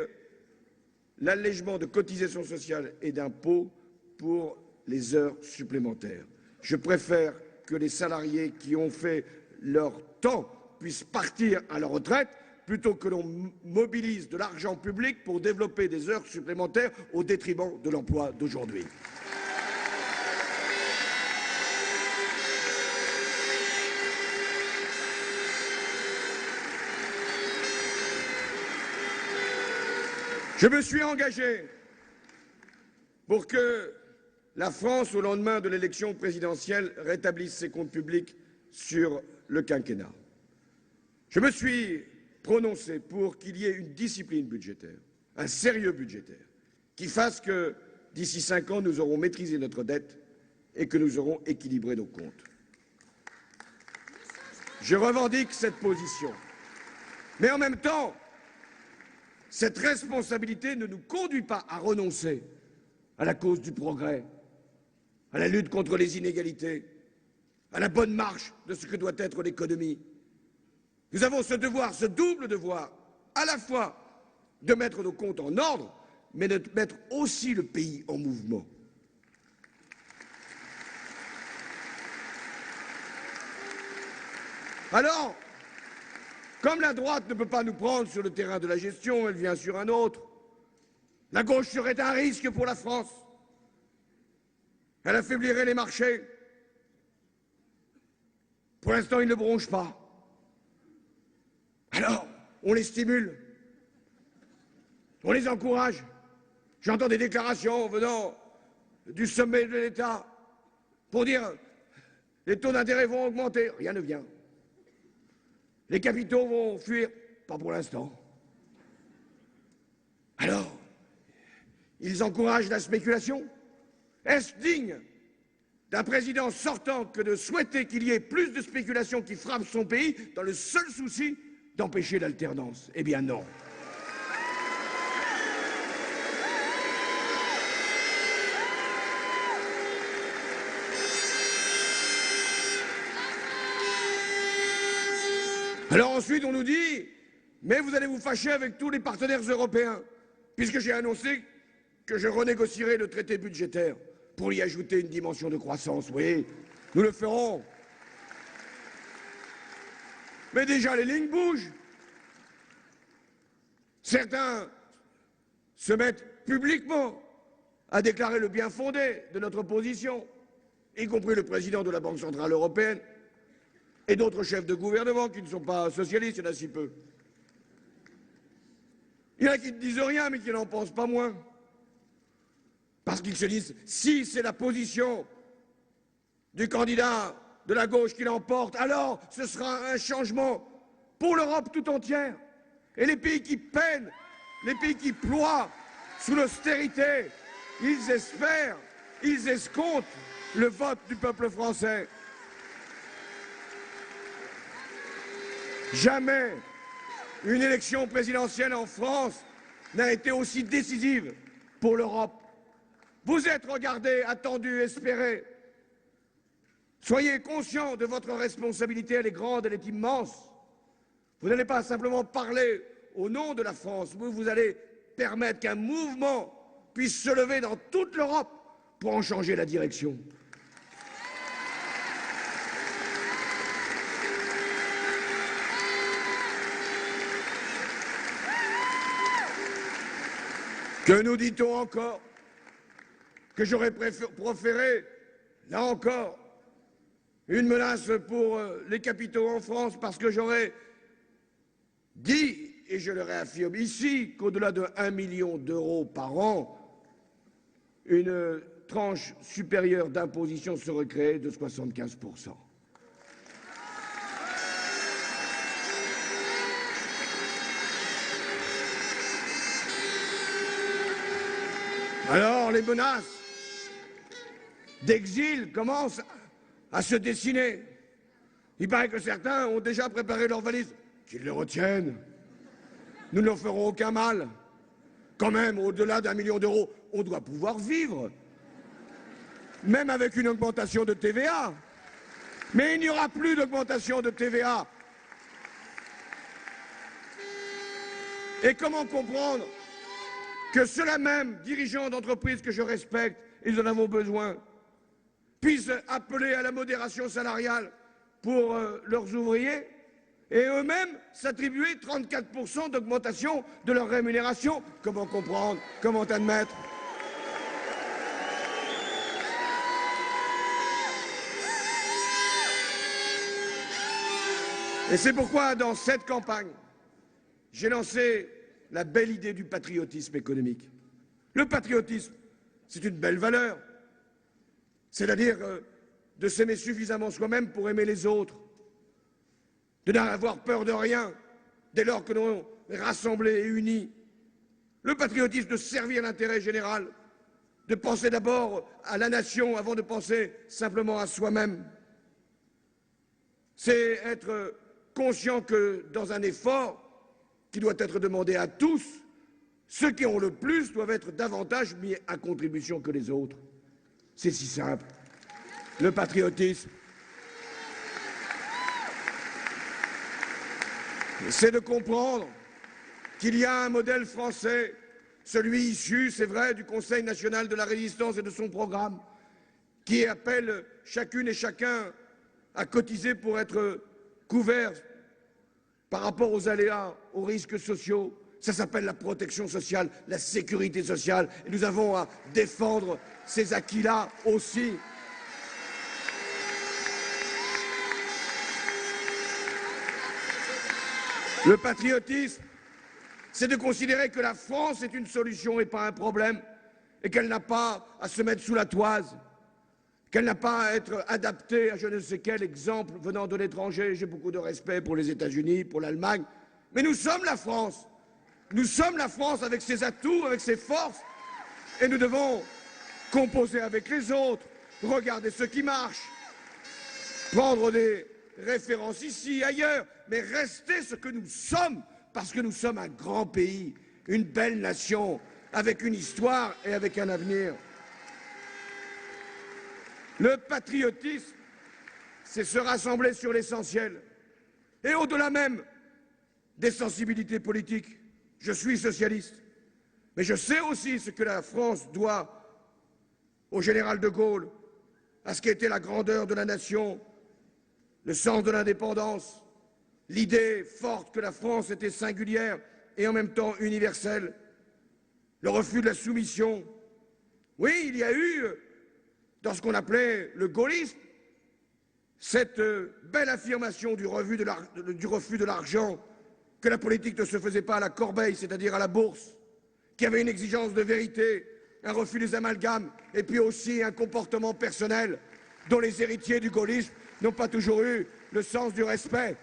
l'allègement de cotisations sociales et d'impôts pour les heures supplémentaires. Je préfère que les salariés qui ont fait leur temps puissent partir à la retraite plutôt que l'on mobilise de l'argent public pour développer des heures supplémentaires au détriment de l'emploi d'aujourd'hui. Je me suis engagé pour que la France, au lendemain de l'élection présidentielle, rétablisse ses comptes publics sur le quinquennat. Je me suis prononcé pour qu'il y ait une discipline budgétaire, un sérieux budgétaire, qui fasse que, d'ici 5 ans, nous aurons maîtrisé notre dette et que nous aurons équilibré nos comptes. Je revendique cette position. Mais en même temps, cette responsabilité ne nous conduit pas à renoncer à la cause du progrès, à la lutte contre les inégalités, à la bonne marche de ce que doit être l'économie. Nous avons ce devoir, ce double devoir, à la fois de mettre nos comptes en ordre, mais de mettre aussi le pays en mouvement. Alors, comme la droite ne peut pas nous prendre sur le terrain de la gestion, elle vient sur un autre. La gauche serait un risque pour la France. Elle affaiblirait les marchés. Pour l'instant, ils ne bronchent pas. Alors, on les stimule. On les encourage. J'entends des déclarations venant du sommet de l'État pour dire les taux d'intérêt vont augmenter. Rien ne vient. Les capitaux vont fuir, pas pour l'instant. Alors, ils encouragent la spéculation? Est-ce digne d'un président sortant que de souhaiter qu'il y ait plus de spéculation qui frappe son pays dans le seul souci d'empêcher l'alternance? Eh bien non. Alors ensuite, on nous dit, mais vous allez vous fâcher avec tous les partenaires européens, puisque j'ai annoncé que je renégocierai le traité budgétaire. pour y ajouter une dimension de croissance. Oui, nous le ferons. Mais déjà, les lignes bougent. Certains se mettent publiquement à déclarer le bien fondé de notre position, y compris le président de la Banque centrale européenne et d'autres chefs de gouvernement qui ne sont pas socialistes, il y en a si peu. Il y en a qui ne disent rien, mais qui n'en pensent pas moins. Parce qu'ils se disent, si c'est la position du candidat de la gauche qui l'emporte, alors ce sera un changement pour l'Europe tout entière. Et les pays qui peinent, les pays qui ploient sous l'austérité, ils espèrent, ils escomptent le vote du peuple français. Jamais une élection présidentielle en France n'a été aussi décisive pour l'Europe. Vous êtes regardés, attendus, espérés. Soyez conscients de votre responsabilité, elle est grande, elle est immense. Vous n'allez pas simplement parler au nom de la France, vous allez permettre qu'un mouvement puisse se lever dans toute l'Europe pour en changer la direction. Que nous dit-on encore? Que j'aurais proféré, là encore, une menace pour les capitaux en France parce que j'aurais dit, et je le réaffirme ici, qu'au-delà de 1 million d'euros par an, une tranche supérieure d'imposition serait créée de 75%. Alors les menaces d'exil commencent à se dessiner. Il paraît que certains ont déjà préparé leurs valises. Qu'ils les retiennent. Nous ne leur ferons aucun mal. Quand même, au-delà d'1 million d'euros, on doit pouvoir vivre. Même avec une augmentation de TVA. Mais il n'y aura plus d'augmentation de TVA. Et comment comprendre que ceux-là même, dirigeants d'entreprises que je respecte, ils en avons besoin, puissent appeler à la modération salariale pour leurs ouvriers et eux-mêmes s'attribuer 34% d'augmentation de leur rémunération? Comment comprendre? Comment admettre? Et c'est pourquoi, dans cette campagne, j'ai lancé la belle idée du patriotisme économique. Le patriotisme, c'est une belle valeur. C'est-à-dire de s'aimer suffisamment soi-même pour aimer les autres. De n'avoir peur de rien, dès lors que l'on est rassemblés et unis. Le patriotisme de servir l'intérêt général, de penser d'abord à la nation avant de penser simplement à soi-même. C'est être conscient que dans un effort qui doit être demandé à tous, ceux qui ont le plus doivent être davantage mis à contribution que les autres. C'est si simple. Le patriotisme, c'est de comprendre qu'il y a un modèle français, celui issu, c'est vrai, du Conseil national de la résistance et de son programme, qui appelle chacune et chacun à cotiser pour être couvert par rapport aux aléas, aux risques sociaux. Ça s'appelle la protection sociale, la sécurité sociale. Et nous avons à défendre ces acquis-là aussi. Le patriotisme, c'est de considérer que la France est une solution et pas un problème, et qu'elle n'a pas à se mettre sous la toise, qu'elle n'a pas à être adaptée à je ne sais quel exemple venant de l'étranger. J'ai beaucoup de respect pour les États-Unis, pour l'Allemagne, mais nous sommes la France. Nous sommes la France avec ses atouts, avec ses forces, et nous devons composer avec les autres, regarder ce qui marche, prendre des références ici, ailleurs, mais rester ce que nous sommes, parce que nous sommes un grand pays, une belle nation, avec une histoire et avec un avenir. Le patriotisme, c'est se rassembler sur l'essentiel, et au-delà même des sensibilités politiques. Je suis socialiste, mais je sais aussi ce que la France doit au général de Gaulle, à ce qu'était la grandeur de la nation, le sens de l'indépendance, l'idée forte que la France était singulière et en même temps universelle, le refus de la soumission. Oui, il y a eu, dans ce qu'on appelait le gaullisme, cette belle affirmation du refus de l'argent, que la politique ne se faisait pas à la corbeille, c'est-à-dire à la bourse, qu'il y avait une exigence de vérité, un refus des amalgames, et puis aussi un comportement personnel dont les héritiers du gaullisme n'ont pas toujours eu le sens du respect.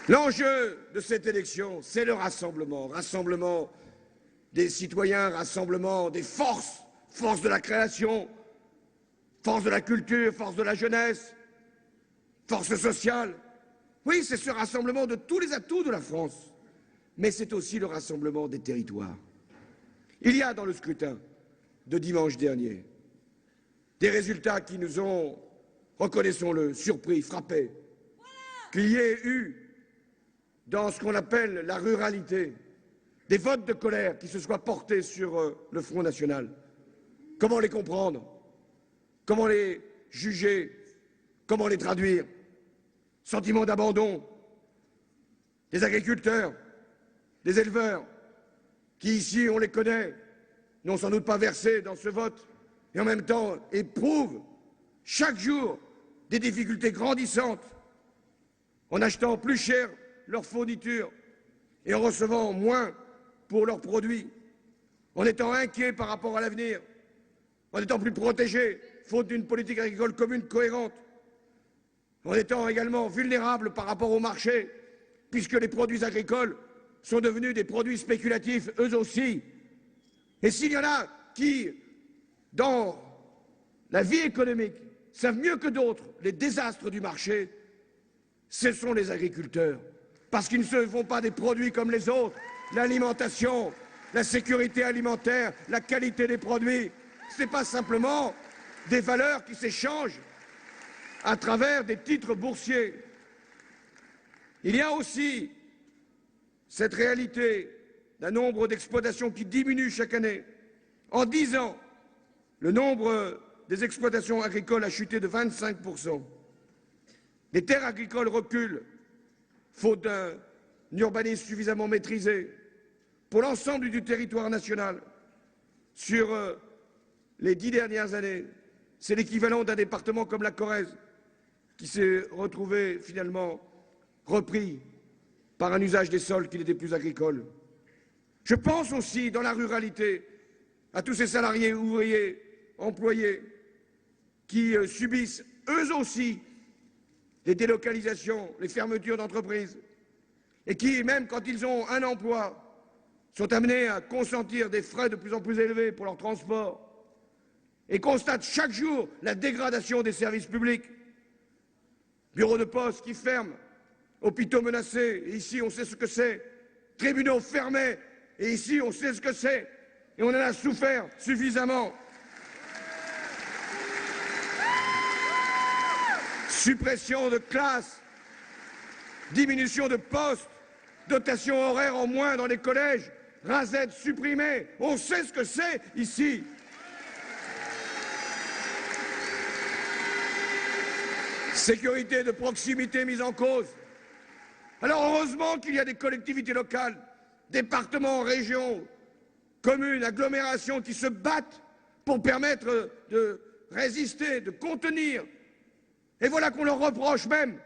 L'enjeu de cette élection, c'est le rassemblement. Rassemblement des citoyens, rassemblement des forces, force de la création, force de la culture, force de la jeunesse, force sociale. Oui, c'est ce rassemblement de tous les atouts de la France, mais c'est aussi le rassemblement des territoires. Il y a dans le scrutin de dimanche dernier des résultats qui nous ont, reconnaissons-le, surpris, frappés. Qu'il y ait eu dans ce qu'on appelle la ruralité, des votes de colère qui se soient portés sur le Front national. Comment les comprendre? Comment les juger? Comment les traduire? Sentiment d'abandon des agriculteurs, des éleveurs, qui ici, on les connaît, n'ont sans doute pas versé dans ce vote, et en même temps éprouvent chaque jour des difficultés grandissantes en achetant plus cher leurs fournitures et en recevant moins pour leurs produits, en étant inquiets par rapport à l'avenir, en étant plus protégés, faute d'une politique agricole commune cohérente, en étant également vulnérables par rapport au marché, puisque les produits agricoles sont devenus des produits spéculatifs eux aussi. Et s'il y en a qui, dans la vie économique, savent mieux que d'autres les désastres du marché, ce sont les agriculteurs. Parce qu'ils ne se font pas des produits comme les autres. L'alimentation, la sécurité alimentaire, la qualité des produits, ce n'est pas simplement des valeurs qui s'échangent à travers des titres boursiers. Il y a aussi cette réalité d'un nombre d'exploitations qui diminue chaque année. En 10 ans, le nombre des exploitations agricoles a chuté de 25%. Les terres agricoles reculent, faute d'un urbanisme suffisamment maîtrisé pour l'ensemble du territoire national. Sur les 10 dernières années, c'est l'équivalent d'un département comme la Corrèze qui s'est retrouvé finalement repris par un usage des sols qui n'était plus agricole. Je pense aussi, dans la ruralité, à tous ces salariés, ouvriers, employés, qui subissent eux aussi les délocalisations, les fermetures d'entreprises, et qui, même quand ils ont un emploi, sont amenés à consentir des frais de plus en plus élevés pour leur transport, et constatent chaque jour la dégradation des services publics. Bureaux de poste qui ferment, hôpitaux menacés, et ici on sait ce que c'est, tribunaux fermés, et ici on sait ce que c'est, et on en a souffert suffisamment. Suppression de classes, diminution de postes, dotation horaire en moins dans les collèges, rasettes supprimées, on sait ce que c'est ici. Sécurité de proximité mise en cause. Alors heureusement qu'il y a des collectivités locales, départements, régions, communes, agglomérations qui se battent pour permettre de résister, de contenir. Et voilà qu'on leur reproche même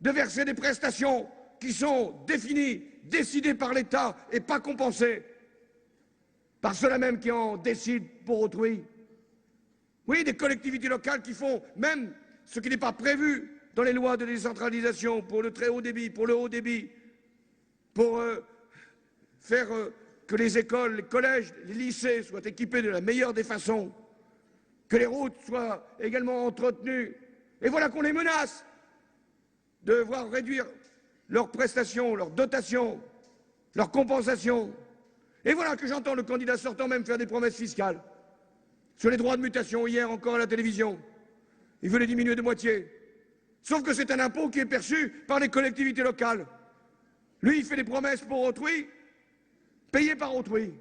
de verser des prestations qui sont définies, décidées par l'État et pas compensées par ceux-là même qui en décident pour autrui. Oui, des collectivités locales qui font même ce qui n'est pas prévu dans les lois de décentralisation pour le très haut débit, pour le haut débit, pour faire que les écoles, les collèges, les lycées soient équipés de la meilleure des façons, que les routes soient également entretenues. Et voilà qu'on les menace de voir réduire leurs prestations, leurs dotations, leurs compensations. Et voilà que j'entends le candidat sortant même faire des promesses fiscales sur les droits de mutation hier encore à la télévision. Il veut les diminuer de moitié. Sauf que c'est un impôt qui est perçu par les collectivités locales. Lui, il fait des promesses pour autrui, payé par autrui.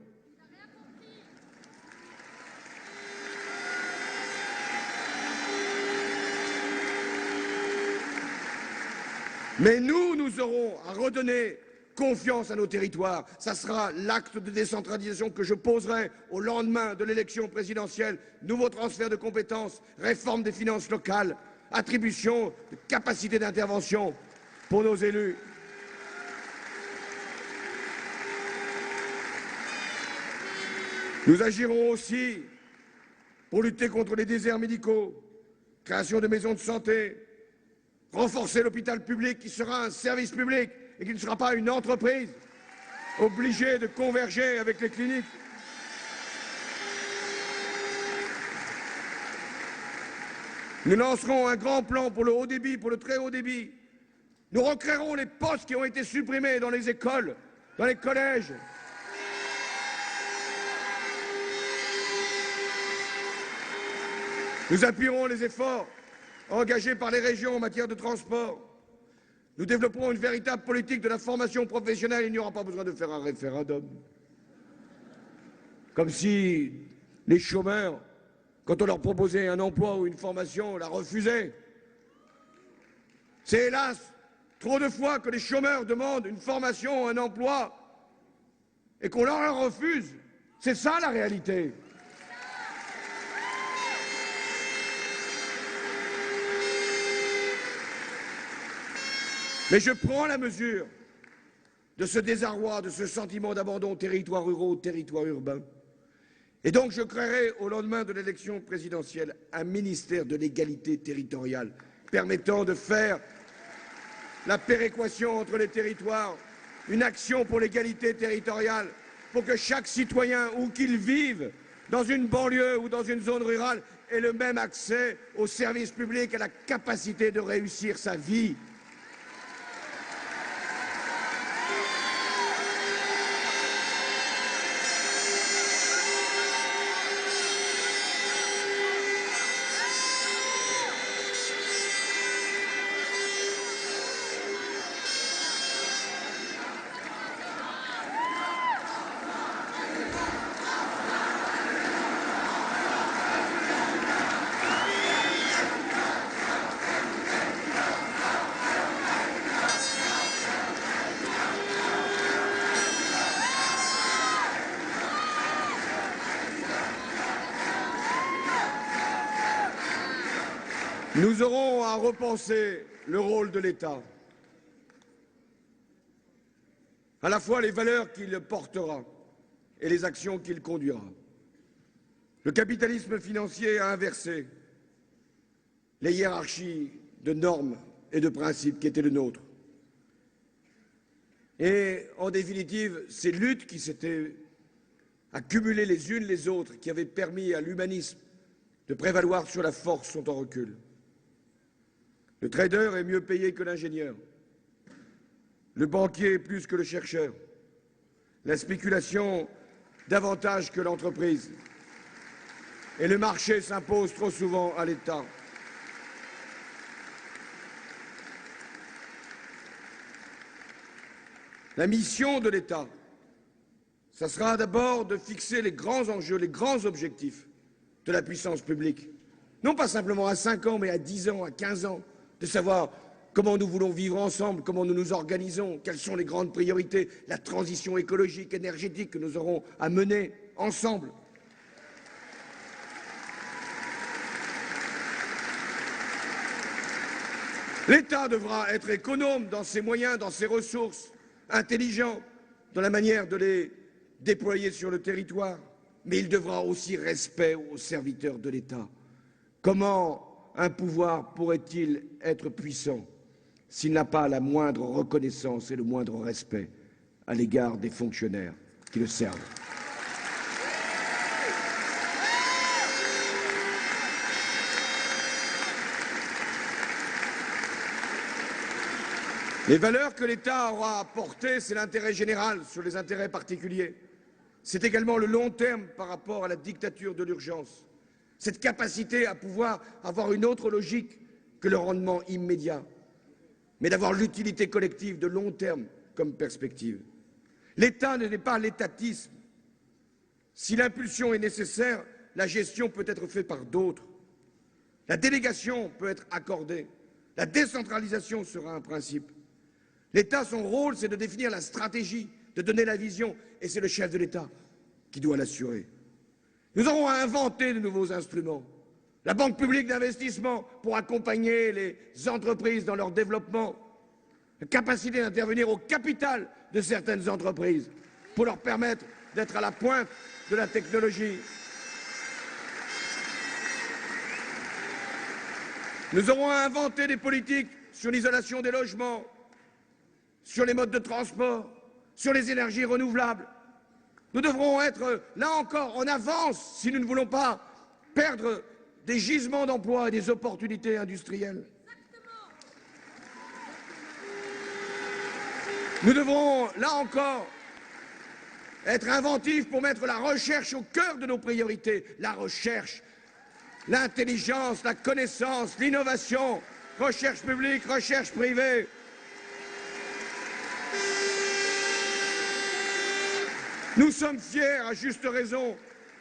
Mais nous aurons à redonner confiance à nos territoires. Ça sera l'acte de décentralisation que je poserai au lendemain de l'élection présidentielle. Nouveau transfert de compétences, réforme des finances locales, attribution de capacité d'intervention pour nos élus. Nous agirons aussi pour lutter contre les déserts médicaux, création de maisons de santé, renforcer l'hôpital public qui sera un service public et qui ne sera pas une entreprise obligée de converger avec les cliniques. Nous lancerons un grand plan pour le haut débit, pour le très haut débit. Nous recréerons les postes qui ont été supprimés dans les écoles, dans les collèges. Nous appuierons les efforts engagés par les régions en matière de transport. Nous développerons une véritable politique de la formation professionnelle. Il n'y aura pas besoin de faire un référendum. Comme si les chômeurs, quand on leur proposait un emploi ou une formation, la refusaient. C'est hélas trop de fois que les chômeurs demandent une formation, un emploi, et qu'on leur refuse. C'est ça la réalité. Mais je prends la mesure de ce désarroi, de ce sentiment d'abandon territoires ruraux, territoires urbains. Et donc je créerai au lendemain de l'élection présidentielle un ministère de l'égalité territoriale permettant de faire la péréquation entre les territoires, une action pour l'égalité territoriale, pour que chaque citoyen, où qu'il vive, dans une banlieue ou dans une zone rurale, ait le même accès aux services publics, à la capacité de réussir sa vie. Nous aurons à repenser le rôle de l'État, à la fois les valeurs qu'il portera et les actions qu'il conduira. Le capitalisme financier a inversé les hiérarchies de normes et de principes qui étaient les nôtres. Et en définitive, ces luttes qui s'étaient accumulées les unes les autres, qui avaient permis à l'humanisme de prévaloir sur la force, sont en recul. Le trader est mieux payé que l'ingénieur. Le banquier est plus que le chercheur. La spéculation davantage que l'entreprise. Et le marché s'impose trop souvent à l'État. La mission de l'État, ça sera d'abord de fixer les grands enjeux, les grands objectifs de la puissance publique. Non pas simplement à 5 ans, mais à 10 ans, à 15 ans. De savoir comment nous voulons vivre ensemble, comment nous nous organisons, quelles sont les grandes priorités, la transition écologique, énergétique que nous aurons à mener ensemble. L'État devra être économe dans ses moyens, dans ses ressources, intelligent dans la manière de les déployer sur le territoire, mais il devra aussi respect aux serviteurs de l'État. Comment un pouvoir pourrait-il être puissant s'il n'a pas la moindre reconnaissance et le moindre respect à l'égard des fonctionnaires qui le servent? Les valeurs que l'État aura portées, c'est l'intérêt général sur les intérêts particuliers. C'est également le long terme par rapport à la dictature de l'urgence. Cette capacité à pouvoir avoir une autre logique que le rendement immédiat, mais d'avoir l'utilité collective de long terme comme perspective. L'État n'est pas l'étatisme. Si l'impulsion est nécessaire, la gestion peut être faite par d'autres. La délégation peut être accordée. La décentralisation sera un principe. L'État, son rôle, c'est de définir la stratégie, de donner la vision, et c'est le chef de l'État qui doit l'assurer. Nous aurons à inventer de nouveaux instruments. La Banque publique d'investissement pour accompagner les entreprises dans leur développement, la capacité d'intervenir au capital de certaines entreprises pour leur permettre d'être à la pointe de la technologie. Nous aurons à inventer des politiques sur l'isolation des logements, sur les modes de transport, sur les énergies renouvelables. Nous devrons être, là encore, en avance si nous ne voulons pas perdre des gisements d'emplois et des opportunités industrielles. Nous devrons, là encore, être inventifs pour mettre la recherche au cœur de nos priorités. La recherche, l'intelligence, la connaissance, l'innovation, recherche publique, recherche privée. Nous sommes fiers, à juste raison,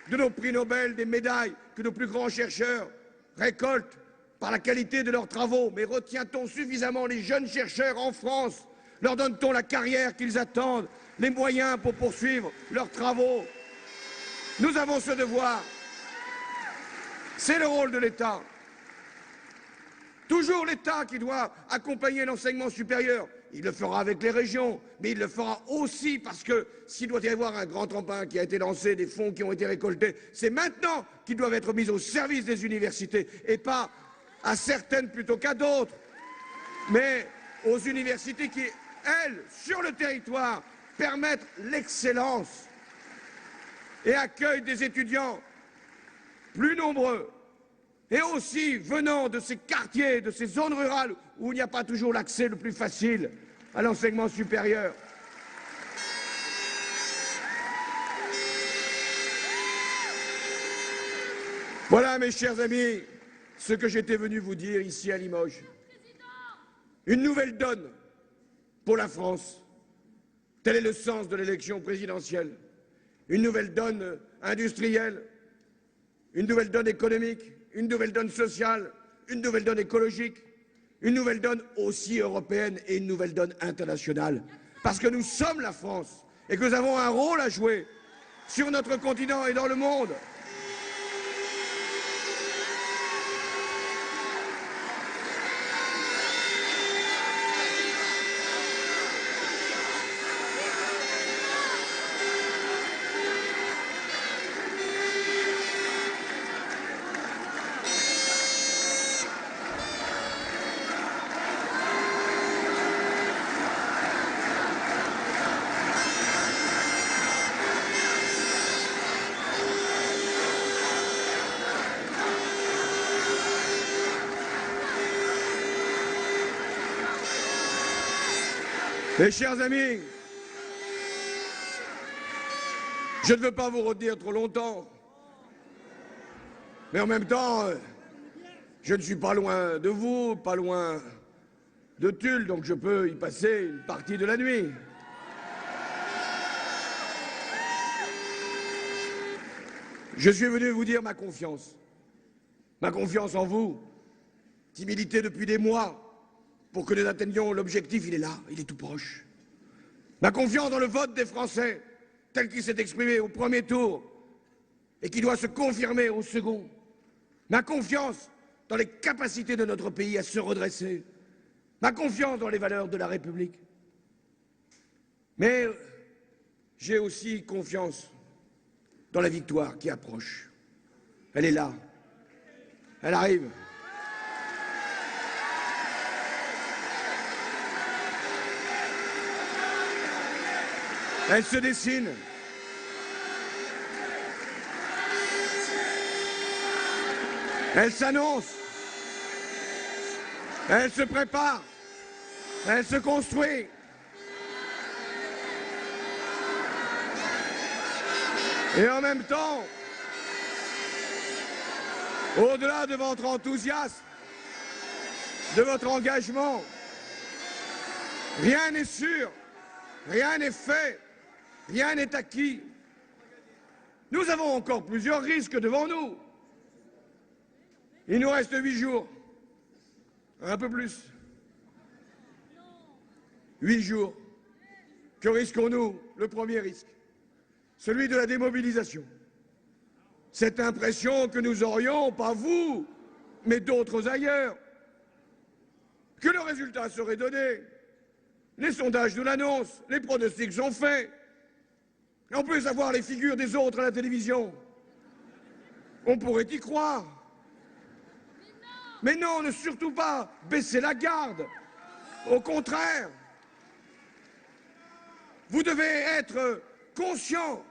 de nos prix Nobel, des médailles que nos plus grands chercheurs récoltent par la qualité de leurs travaux. Mais retient-on suffisamment les jeunes chercheurs en France? Leur donne-t-on la carrière qu'ils attendent, les moyens pour poursuivre leurs travaux? Nous avons ce devoir. C'est le rôle de l'État. Toujours l'État qui doit accompagner l'enseignement supérieur. Il le fera avec les régions, mais il le fera aussi parce que s'il doit y avoir un grand tremplin qui a été lancé, des fonds qui ont été récoltés, c'est maintenant qu'ils doivent être mis au service des universités et pas à certaines plutôt qu'à d'autres, mais aux universités qui, elles, sur le territoire, permettent l'excellence et accueillent des étudiants plus nombreux et aussi venant de ces quartiers, de ces zones rurales où il n'y a pas toujours l'accès le plus facile à l'enseignement supérieur. Voilà, mes chers amis, ce que j'étais venu vous dire ici à Limoges. Une nouvelle donne pour la France. Tel est le sens de l'élection présidentielle. Une nouvelle donne industrielle, une nouvelle donne économique, une nouvelle donne sociale, une nouvelle donne écologique, une nouvelle donne aussi européenne et une nouvelle donne internationale. Parce que nous sommes la France et que nous avons un rôle à jouer sur notre continent et dans le monde. Mes chers amis, je ne veux pas vous retenir trop longtemps, mais en même temps, je ne suis pas loin de vous, pas loin de Tulle, donc je peux y passer une partie de la nuit. Je suis venu vous dire ma confiance en vous, qui militez depuis des mois pour que nous atteignions l'objectif. Il est là, il est tout proche. Ma confiance dans le vote des Français, tel qu'il s'est exprimé au premier tour et qui doit se confirmer au second. Ma confiance dans les capacités de notre pays à se redresser. Ma confiance dans les valeurs de la République. Mais j'ai aussi confiance dans la victoire qui approche. Elle est là. Elle arrive. Elle se dessine. Elle s'annonce. Elle se prépare. Elle se construit. Et en même temps, au-delà de votre enthousiasme, de votre engagement. Rien n'est sûr, rien n'est fait, rien n'est acquis. Nous avons encore plusieurs risques devant nous. Il nous reste 8 jours, un peu plus. 8 jours. Que risquons-nous? Le premier risque, celui de la démobilisation. Cette impression que nous aurions, pas vous, mais d'autres ailleurs, que le résultat serait donné. Les sondages nous l'annoncent, les pronostics sont faits. On peut savoir les figures des autres à la télévision. On pourrait y croire. Mais non, ne surtout pas baisser la garde. Au contraire, vous devez être conscient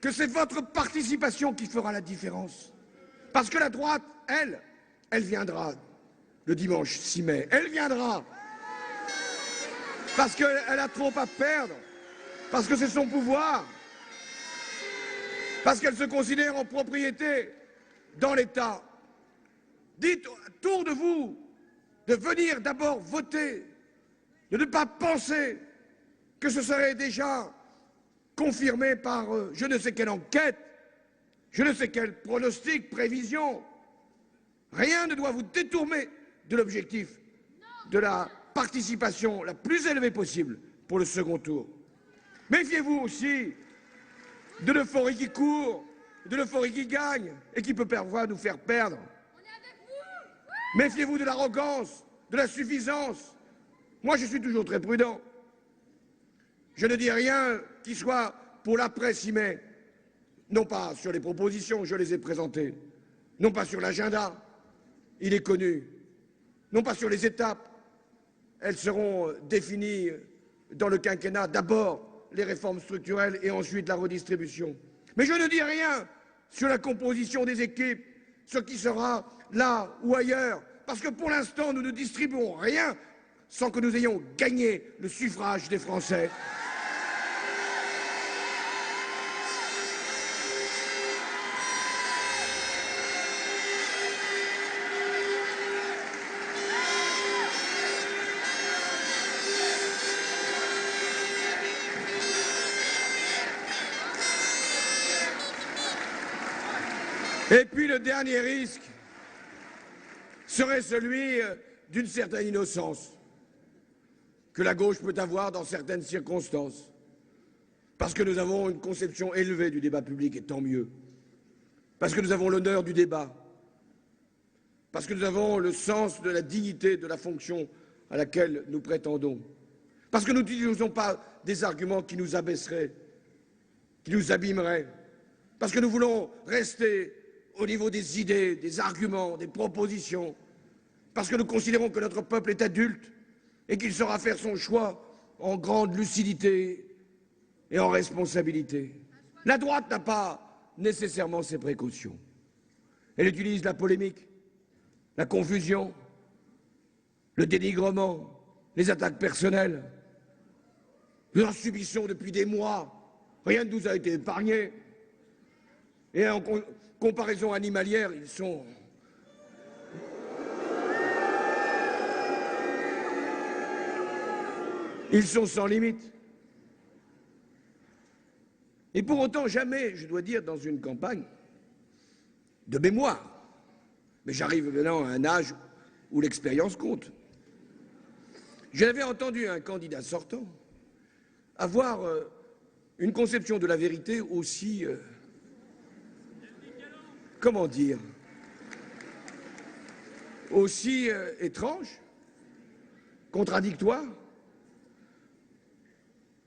que c'est votre participation qui fera la différence. Parce que la droite, elle viendra le dimanche 6 mai. Elle viendra. Parce qu'elle a trop à perdre. Parce que c'est son pouvoir. Parce qu'elle se considère en propriété dans l'État. Dites autour de vous de venir d'abord voter, de ne pas penser que ce serait déjà confirmé par je ne sais quelle enquête, je ne sais quel pronostic, prévision. Rien ne doit vous détourner de l'objectif de la participation la plus élevée possible pour le second tour. Méfiez-vous aussi de l'euphorie qui court, de l'euphorie qui gagne et qui peut parfois nous faire perdre. Méfiez-vous de l'arrogance, de la suffisance. Moi, je suis toujours très prudent. Je ne dis rien qui soit pour l'après 6 mai. Non pas sur les propositions, je les ai présentées. Non pas sur l'agenda, il est connu. Non pas sur les étapes, elles seront définies dans le quinquennat. D'abord les réformes structurelles et ensuite la redistribution. Mais je ne dis rien sur la composition des équipes, ce qui sera là ou ailleurs, parce que pour l'instant, nous ne distribuons rien sans que nous ayons gagné le suffrage des Français. Et puis le dernier risque serait celui d'une certaine innocence que la gauche peut avoir dans certaines circonstances. Parce que nous avons une conception élevée du débat public, et tant mieux. Parce que nous avons l'honneur du débat. Parce que nous avons le sens de la dignité de la fonction à laquelle nous prétendons. Parce que nous n'utilisons pas des arguments qui nous abaisseraient, qui nous abîmeraient. Parce que nous voulons rester au niveau des idées, des arguments, des propositions, parce que nous considérons que notre peuple est adulte et qu'il saura faire son choix en grande lucidité et en responsabilité. La droite n'a pas nécessairement ces précautions. Elle utilise la polémique, la confusion, le dénigrement, les attaques personnelles. Nous en subissons depuis des mois. Rien ne nous a été épargné. Et en comparaison animalière, ils sont sans limite. Et pour autant, jamais, je dois dire, dans une campagne de mémoire, mais j'arrive maintenant à un âge où l'expérience compte, je n'avais entendu un candidat sortant avoir une conception de la vérité aussi... comment dire, aussi étrange, contradictoire,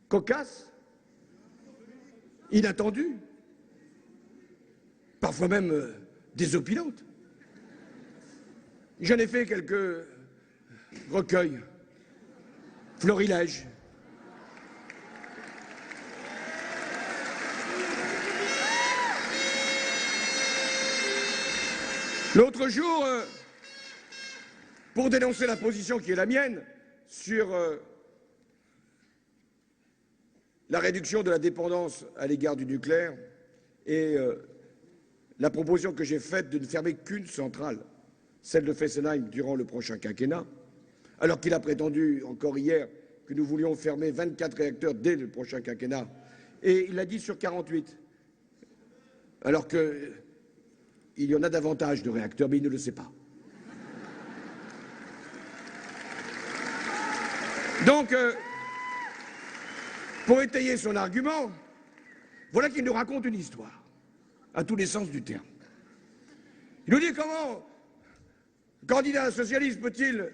cocasse, inattendue, parfois même désopilante. J'en ai fait quelques recueils, florilèges. L'autre jour, pour dénoncer la position qui est la mienne sur la réduction de la dépendance à l'égard du nucléaire et la proposition que j'ai faite de ne fermer qu'une centrale celle de Fessenheim durant le prochain quinquennat, alors qu'il a prétendu encore hier que nous voulions fermer 24 réacteurs dès le prochain quinquennat. Et il l'a dit sur 48, alors qu'il y en a davantage de réacteurs, mais il ne le sait pas. Donc, pour étayer son argument, voilà qu'il nous raconte une histoire, à tous les sens du terme. Il nous dit comment le candidat socialiste peut-il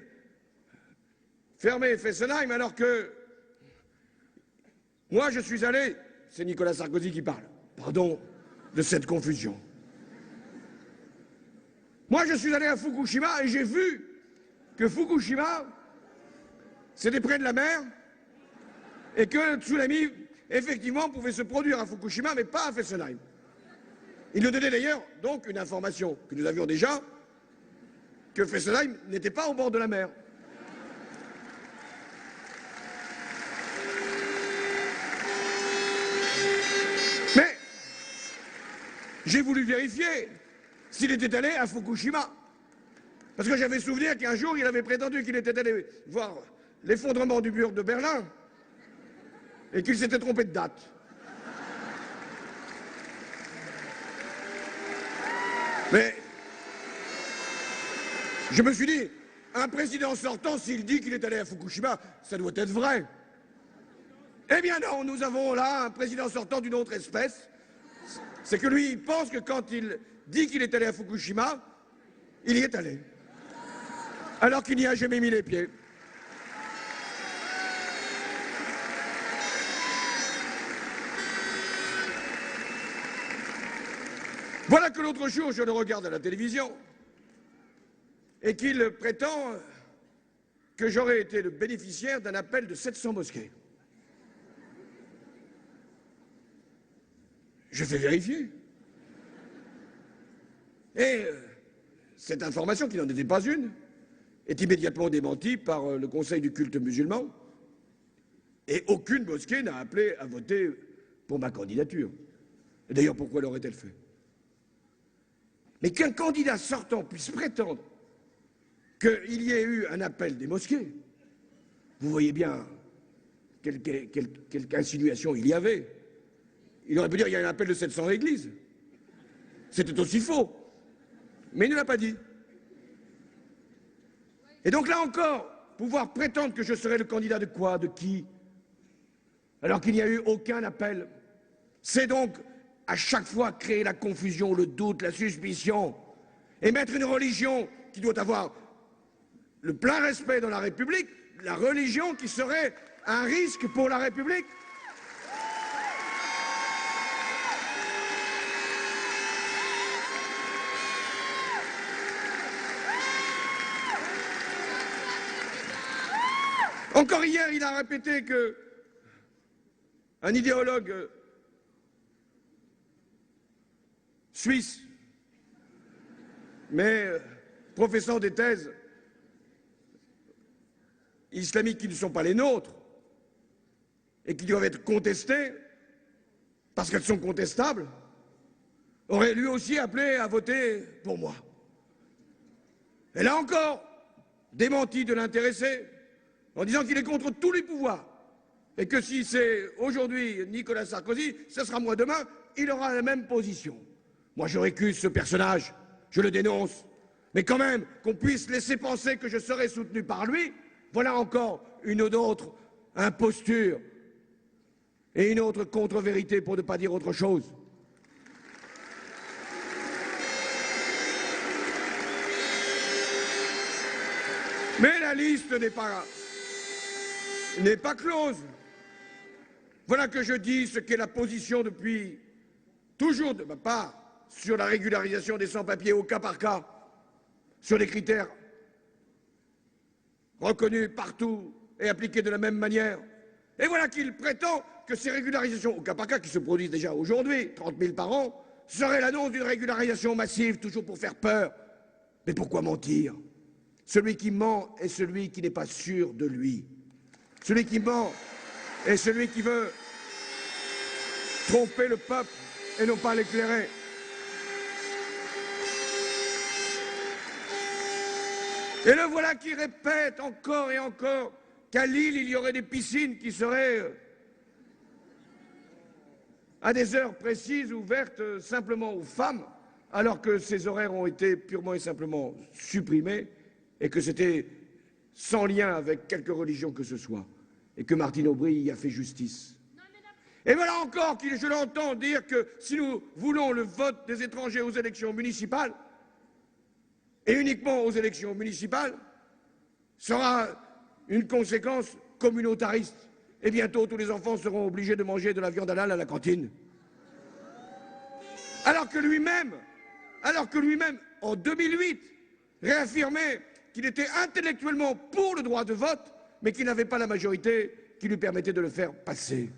fermer Fessenheim alors que moi je suis allé, c'est Nicolas Sarkozy qui parle, pardon de cette confusion. Moi je suis allé à Fukushima et j'ai vu que Fukushima c'était près de la mer et que le tsunami effectivement pouvait se produire à Fukushima mais pas à Fessenheim. Il nous donnait d'ailleurs donc une information que nous avions déjà, que Fessenheim n'était pas au bord de la mer. Mais j'ai voulu vérifier s'il était allé à Fukushima. Parce que j'avais souvenir qu'un jour, il avait prétendu qu'il était allé voir l'effondrement du mur de Berlin et qu'il s'était trompé de date. Mais je me suis dit, un président sortant, s'il dit qu'il est allé à Fukushima, ça doit être vrai. Eh bien non, nous avons là un président sortant d'une autre espèce. C'est que lui, il pense que quand il dit qu'il est allé à Fukushima, il y est allé. Alors qu'il n'y a jamais mis les pieds. Voilà que l'autre jour, je le regarde à la télévision et qu'il prétend que j'aurais été le bénéficiaire d'un appel de 700 mosquées. Je fais vérifier. Et cette information, qui n'en était pas une, est immédiatement démentie par le Conseil du culte musulman. Et aucune mosquée n'a appelé à voter pour ma candidature. Et d'ailleurs, pourquoi l'aurait-elle fait? Mais qu'un candidat sortant puisse prétendre qu'il y ait eu un appel des mosquées, vous voyez bien quelle insinuation il y avait. Il aurait pu dire qu'il y a un appel de 700 églises. C'était aussi faux. Mais il ne l'a pas dit. Et donc là encore, pouvoir prétendre que je serais le candidat de quoi, de qui, alors qu'il n'y a eu aucun appel, c'est donc à chaque fois créer la confusion, le doute, la suspicion, et mettre une religion qui doit avoir le plein respect dans la République, la religion qui serait un risque pour la République. Encore hier, il a répété que un idéologue suisse, mais professant des thèses islamiques qui ne sont pas les nôtres et qui doivent être contestées parce qu'elles sont contestables, aurait lui aussi appelé à voter pour moi. Et là encore, démenti de l'intéressé, en disant qu'il est contre tous les pouvoirs et que si c'est aujourd'hui Nicolas Sarkozy, ce sera moi demain, il aura la même position. Moi, je récuse ce personnage, je le dénonce, mais quand même, qu'on puisse laisser penser que je serai soutenu par lui, voilà encore une autre imposture et une autre contre-vérité pour ne pas dire autre chose. Mais la liste n'est pas close. Voilà que je dis ce qu'est la position depuis toujours de ma part sur la régularisation des sans-papiers au cas par cas, sur des critères reconnus partout et appliqués de la même manière. Et voilà qu'il prétend que ces régularisations au cas par cas, qui se produisent déjà aujourd'hui, 30 000 par an, seraient l'annonce d'une régularisation massive, toujours pour faire peur. Mais pourquoi mentir? Celui qui ment est celui qui n'est pas sûr de lui. Celui qui ment est celui qui veut tromper le peuple et non pas l'éclairer. Et le voilà qui répète encore et encore qu'à Lille, il y aurait des piscines qui seraient à des heures précises ouvertes simplement aux femmes, alors que ces horaires ont été purement et simplement supprimés et que c'était sans lien avec quelque religion que ce soit, et que Martine Aubry y a fait justice. Et voilà encore que je l'entends dire que si nous voulons le vote des étrangers aux élections municipales, et uniquement aux élections municipales, sera une conséquence communautariste. Et bientôt, tous les enfants seront obligés de manger de la viande halal à la cantine. Alors que lui-même, en 2008, réaffirmait qu'il était intellectuellement pour le droit de vote, mais qu'il n'avait pas la majorité qui lui permettait de le faire passer.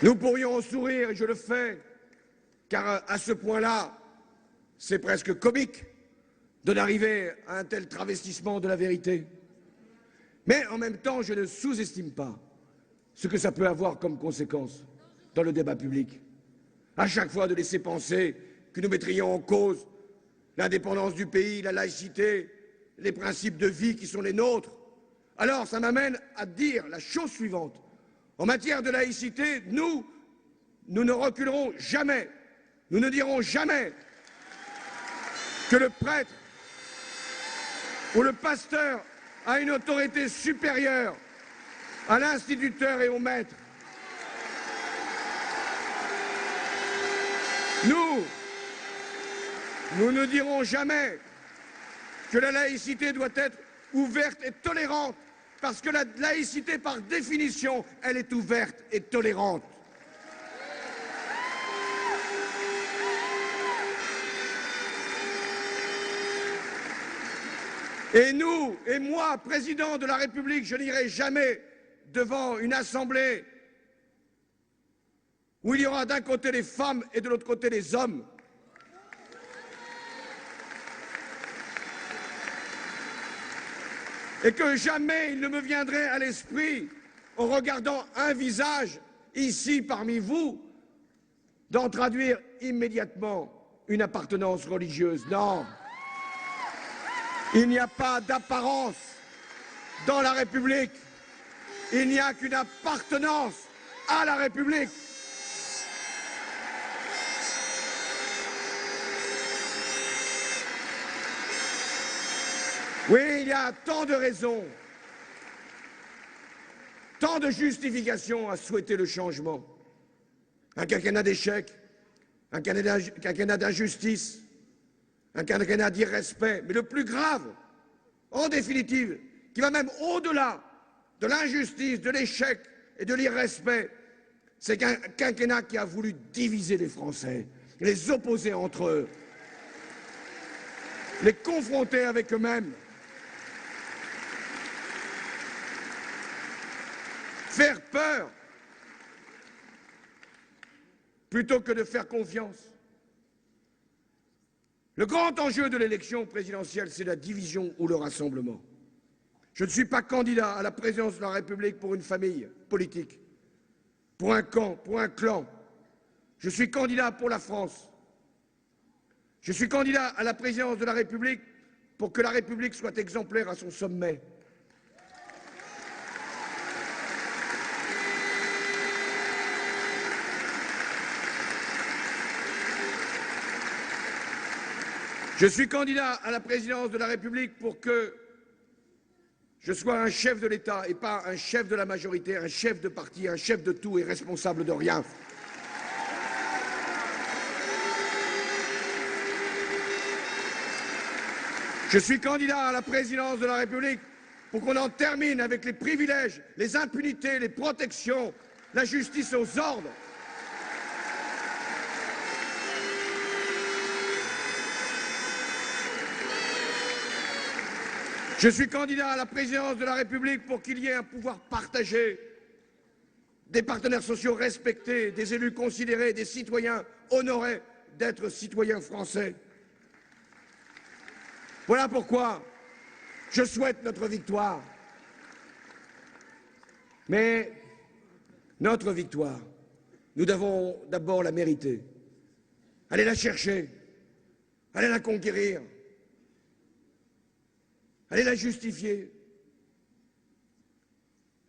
Nous pourrions en sourire, et je le fais, car à ce point-là, c'est presque comique de n'arriver à un tel travestissement de la vérité. Mais en même temps, je ne sous-estime pas ce que ça peut avoir comme conséquence dans le débat public. À chaque fois de laisser penser que nous mettrions en cause l'indépendance du pays, la laïcité, les principes de vie qui sont les nôtres. Alors ça m'amène à dire la chose suivante. En matière de laïcité, nous ne reculerons jamais. Nous ne dirons jamais que le prêtre ou le pasteur a une autorité supérieure à l'instituteur et au maître. Nous ne dirons jamais que la laïcité doit être ouverte et tolérante, parce que la laïcité, par définition, elle est ouverte et tolérante. Et nous, et moi, président de la République, je n'irai jamais devant une assemblée où il y aura d'un côté les femmes et de l'autre côté les hommes. Et que jamais il ne me viendrait à l'esprit, en regardant un visage ici parmi vous, d'en traduire immédiatement une appartenance religieuse. Non. Il n'y a pas d'apparence dans la République. Il n'y a qu'une appartenance à la République. Oui, il y a tant de raisons, tant de justifications à souhaiter le changement. Un quinquennat d'échec, un quinquennat d'injustice, un quinquennat d'irrespect. Mais le plus grave, en définitive, qui va même au-delà de l'injustice, de l'échec et de l'irrespect, c'est qu'un quinquennat qui a voulu diviser les Français, les opposer entre eux, les confronter avec eux-mêmes, faire peur plutôt que de faire confiance. Le grand enjeu de l'élection présidentielle, c'est la division ou le rassemblement. Je ne suis pas candidat à la présidence de la République pour une famille politique, pour un camp, pour un clan. Je suis candidat pour la France. Je suis candidat à la présidence de la République pour que la République soit exemplaire à son sommet. Je suis candidat à la présidence de la République pour que je sois un chef de l'État et pas un chef de la majorité, un chef de parti, un chef de tout et responsable de rien. Je suis candidat à la présidence de la République pour qu'on en termine avec les privilèges, les impunités, les protections, la justice aux ordres. Je suis candidat à la présidence de la République pour qu'il y ait un pouvoir partagé, des partenaires sociaux respectés, des élus considérés, des citoyens honorés d'être citoyens français. Voilà pourquoi je souhaite notre victoire. Mais Notre victoire, nous devons d'abord la mériter. Aller la chercher, aller la conquérir, aller la justifier,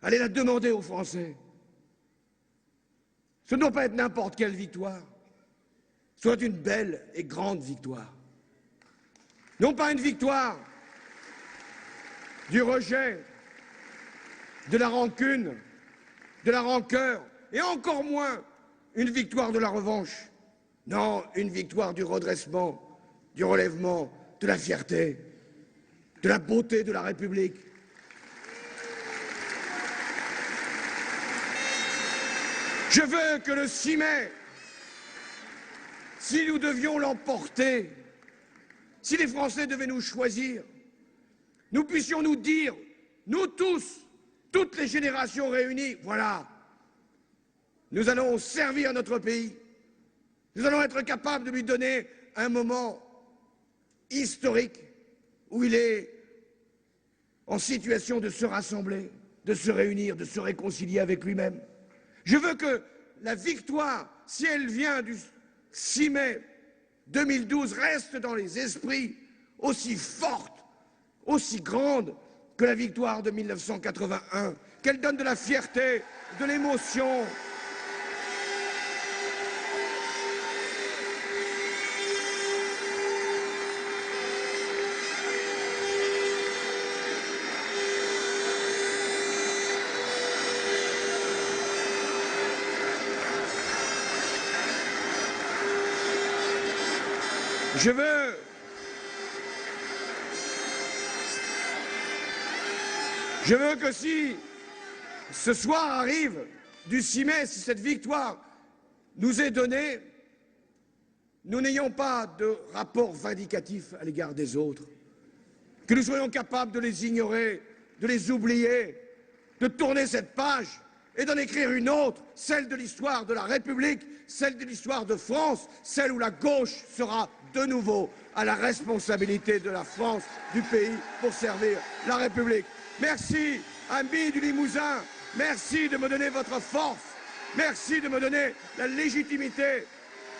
aller la demander aux Français. Ce ne doit pas être n'importe quelle victoire, soit une belle et grande victoire. Non pas une victoire du rejet, de la rancune, de la rancœur, et encore moins une victoire de la revanche. Non, une victoire du redressement, du relèvement, de la fierté, de la beauté de la République. Je veux que le 6 mai, si nous devions l'emporter, si les Français devaient nous choisir, nous puissions nous dire, nous tous, toutes les générations réunies, voilà, nous allons servir notre pays, nous allons être capables de lui donner un moment historique où il est en situation de se rassembler, de se réunir, de se réconcilier avec lui-même. Je veux que la victoire, si elle vient du 6 mai 2012, reste dans les esprits aussi forte, aussi grande que la victoire de 1981, qu'elle donne de la fierté, de l'émotion. Je veux que si ce soir arrive du 6 mai, si cette victoire nous est donnée, nous n'ayons pas de rapport vindicatif à l'égard des autres, que nous soyons capables de les ignorer, de les oublier, de tourner cette page et d'en écrire une autre, celle de l'histoire de la République, celle de l'histoire de France, celle où la gauche sera de nouveau à la responsabilité de la France, du pays, pour servir la République. Merci, amis du Limousin, merci de me donner votre force, merci de me donner la légitimité,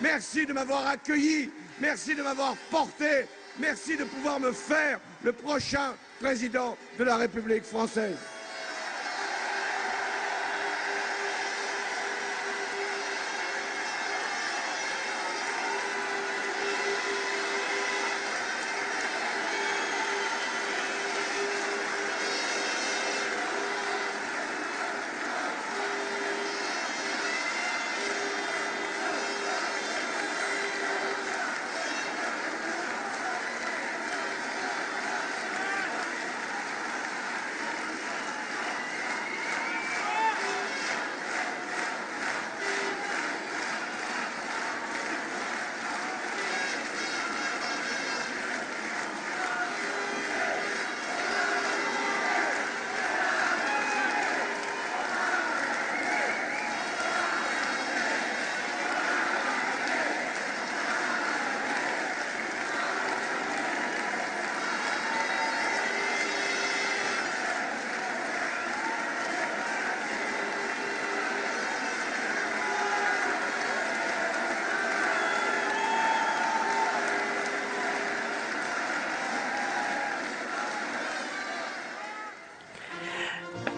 merci de m'avoir accueilli, merci de m'avoir porté, merci de pouvoir me faire le prochain président de la République française.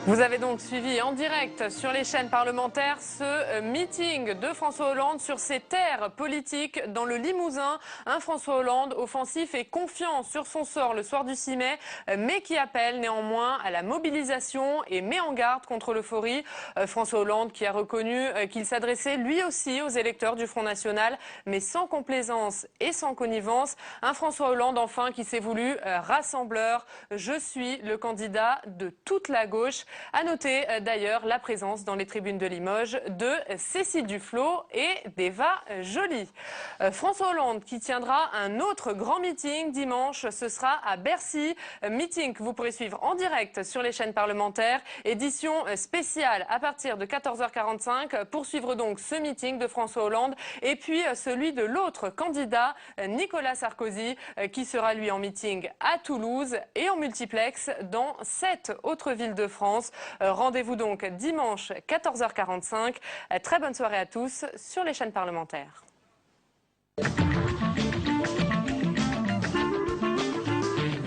Vous avez donc suivi en direct sur les chaînes parlementaires ce meeting de François Hollande sur ses terres politiques dans le Limousin. Un François Hollande offensif et confiant sur son sort le soir du 6 mai, mais qui appelle néanmoins à la mobilisation et met en garde contre l'euphorie. François Hollande qui a reconnu qu'il s'adressait lui aussi aux électeurs du Front National, mais sans complaisance et sans connivence. Un François Hollande enfin qui s'est voulu rassembleur. Je suis le candidat de toute la gauche. À noter d'ailleurs la présence dans les tribunes de Limoges de Cécile Duflot et d'Eva Joly. François Hollande qui tiendra un autre grand meeting dimanche, ce sera à Bercy. Meeting que vous pourrez suivre en direct sur les chaînes parlementaires. Édition spéciale à partir de 14h45 pour suivre donc ce meeting de François Hollande et puis celui de l'autre candidat, Nicolas Sarkozy, qui sera lui en meeting à Toulouse et en multiplex dans 7 autres villes de France. France. Rendez-vous donc dimanche 14h45. Très bonne soirée à tous sur les chaînes parlementaires.